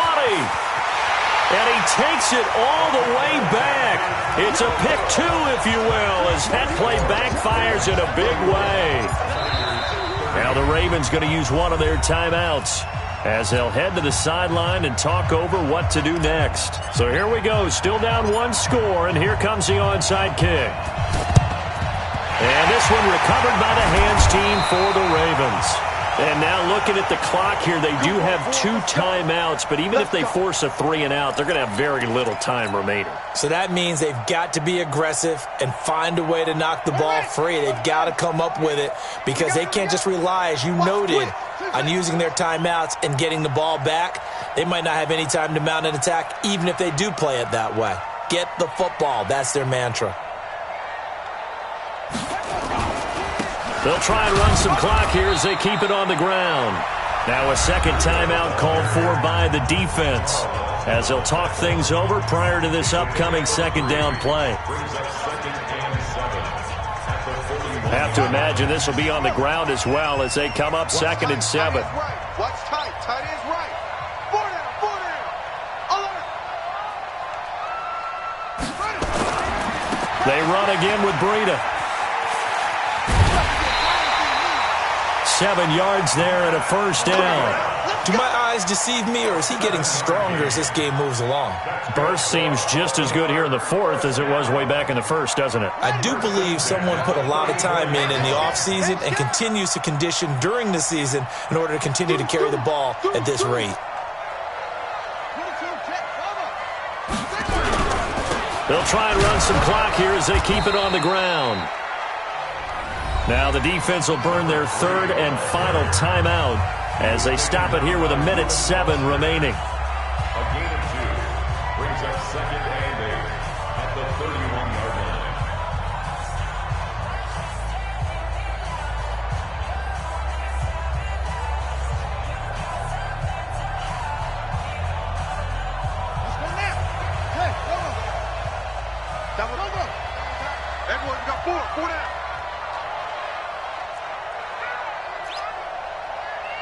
And he takes it all the way back. It's a pick 2, if you will, as that play backfires in a big way. Now the Ravens going to use one of their timeouts as they'll head to the sideline and talk over what to do next. So here we go, still down 1 score, and here comes the onside kick. And this one recovered by the hands team for the Ravens. And now looking at the clock here, they do have 2 timeouts, but even if they force a 3-and-out, they're going to have very little time remaining. So that means they've got to be aggressive and find a way to knock the ball free. They've got to come up with it because they can't just rely, as you noted, on using their timeouts and getting the ball back. They might not have any time to mount an attack, even if they do play it that way. Get the football. That's their mantra. They'll try and run some clock here as they keep it on the ground. Now a 2nd timeout called for by the defense as they'll talk things over prior to this upcoming 2nd down play. Have to imagine this will be on the ground as well as they come up second and 7. What's tight? Tight is right. 4 down, 4 down. Alert. They run again with Breida. 7 yards there and a first down. Do my eyes deceive me, or is he getting stronger as this game moves along? Burst seems just as good here in the fourth as it was way back in the first, doesn't it? I do believe someone put a lot of time in the offseason and continues to condition during the season in order to continue to carry the ball at this rate. They'll try and run some clock here as they keep it on the ground. Now the defense will burn their third and final timeout as they stop it here with 1:07 remaining. A gain of 2 brings up second and 8 at the 31-yard line. Let's go now. Hey, go. Double. Everyone, you got 4 down.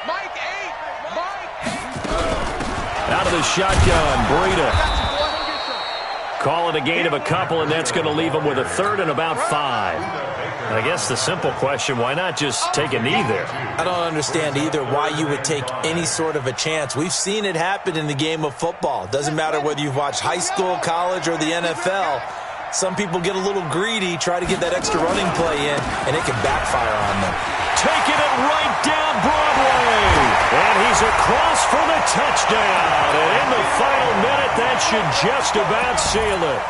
Mike 8. Out of the shotgun, Breida. Call it a gain of a couple, and that's going to leave them with a third and about 5. And I guess the simple question, why not just take a knee there? I don't understand either why you would take any sort of a chance. We've seen it happen in the game of football. Doesn't matter whether you've watched high school, college, or the NFL. Some people get a little greedy, try to get that extra running play in, and it can backfire on them. Taking it right down Broadway. And he's across for the touchdown. And in the final minute, that should just about seal it.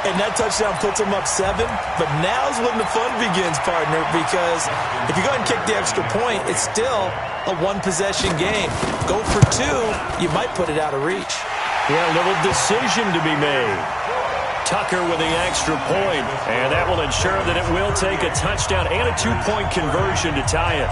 And that touchdown puts them up 7. But now's when the fun begins, partner, because if you go ahead and kick the extra point, it's still a one-possession game. Go for 2, you might put it out of reach. Yeah, a little decision to be made. Tucker with the extra point, and that will ensure that it will take a touchdown and a 2-point conversion to tie it.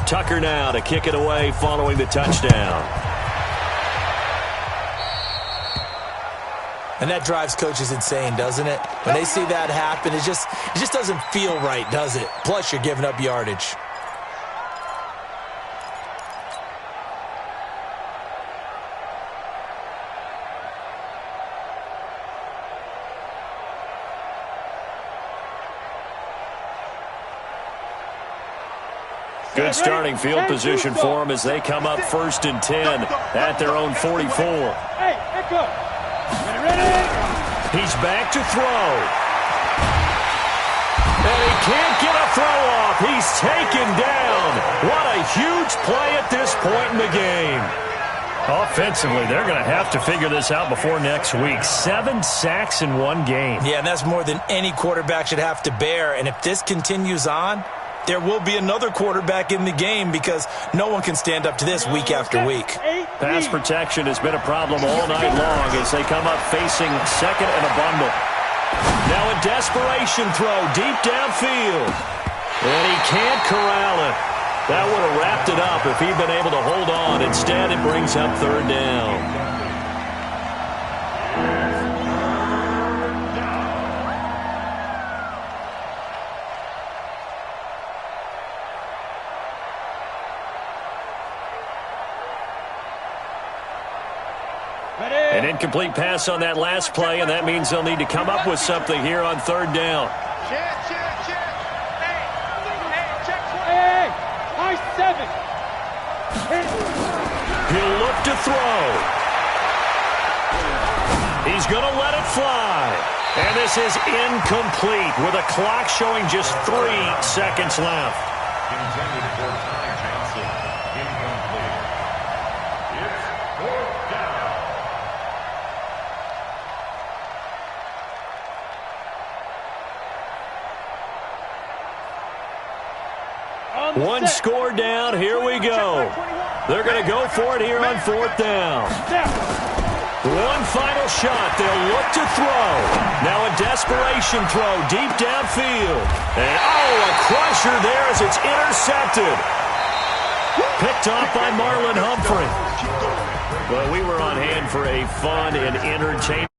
Tucker now to kick it away following the touchdown. And that drives coaches insane, doesn't it? When they see that happen, it just doesn't feel right, does it? Plus, you're giving up yardage. Good starting field position for them as they come up 1st and 10 at their own 44. Hey, Echo. Ready? He's back to throw. And he can't get a throw off. He's taken down. What a huge play at this point in the game. Offensively, they're going to have to figure this out before next week. 7 sacks in one game. Yeah, and that's more than any quarterback should have to bear. And if this continues on, there will be another quarterback in the game because no one can stand up to this week after week. Pass protection has been a problem all night long as they come up facing second and a bundle. Now a desperation throw deep downfield. And he can't corral it. That would have wrapped it up if he'd been able to hold on. Instead, it brings up 3rd down. An incomplete pass on that last play, and that means they'll need to come up with something here on 3rd down. Check. Hey, check. Hey, high 7. He'll look to throw. He's going to let it fly. And this is incomplete with a clock showing just 3 seconds left. Intended for Ty Johnson. Incomplete. It's 4th down. One score down. Here we go. They're going to go for it here on 4th down. One final shot. They'll look to throw. Now a desperation throw deep downfield. And, a crusher there as it's intercepted. Picked off by Marlon Humphrey. Well, we were on hand for a fun and entertaining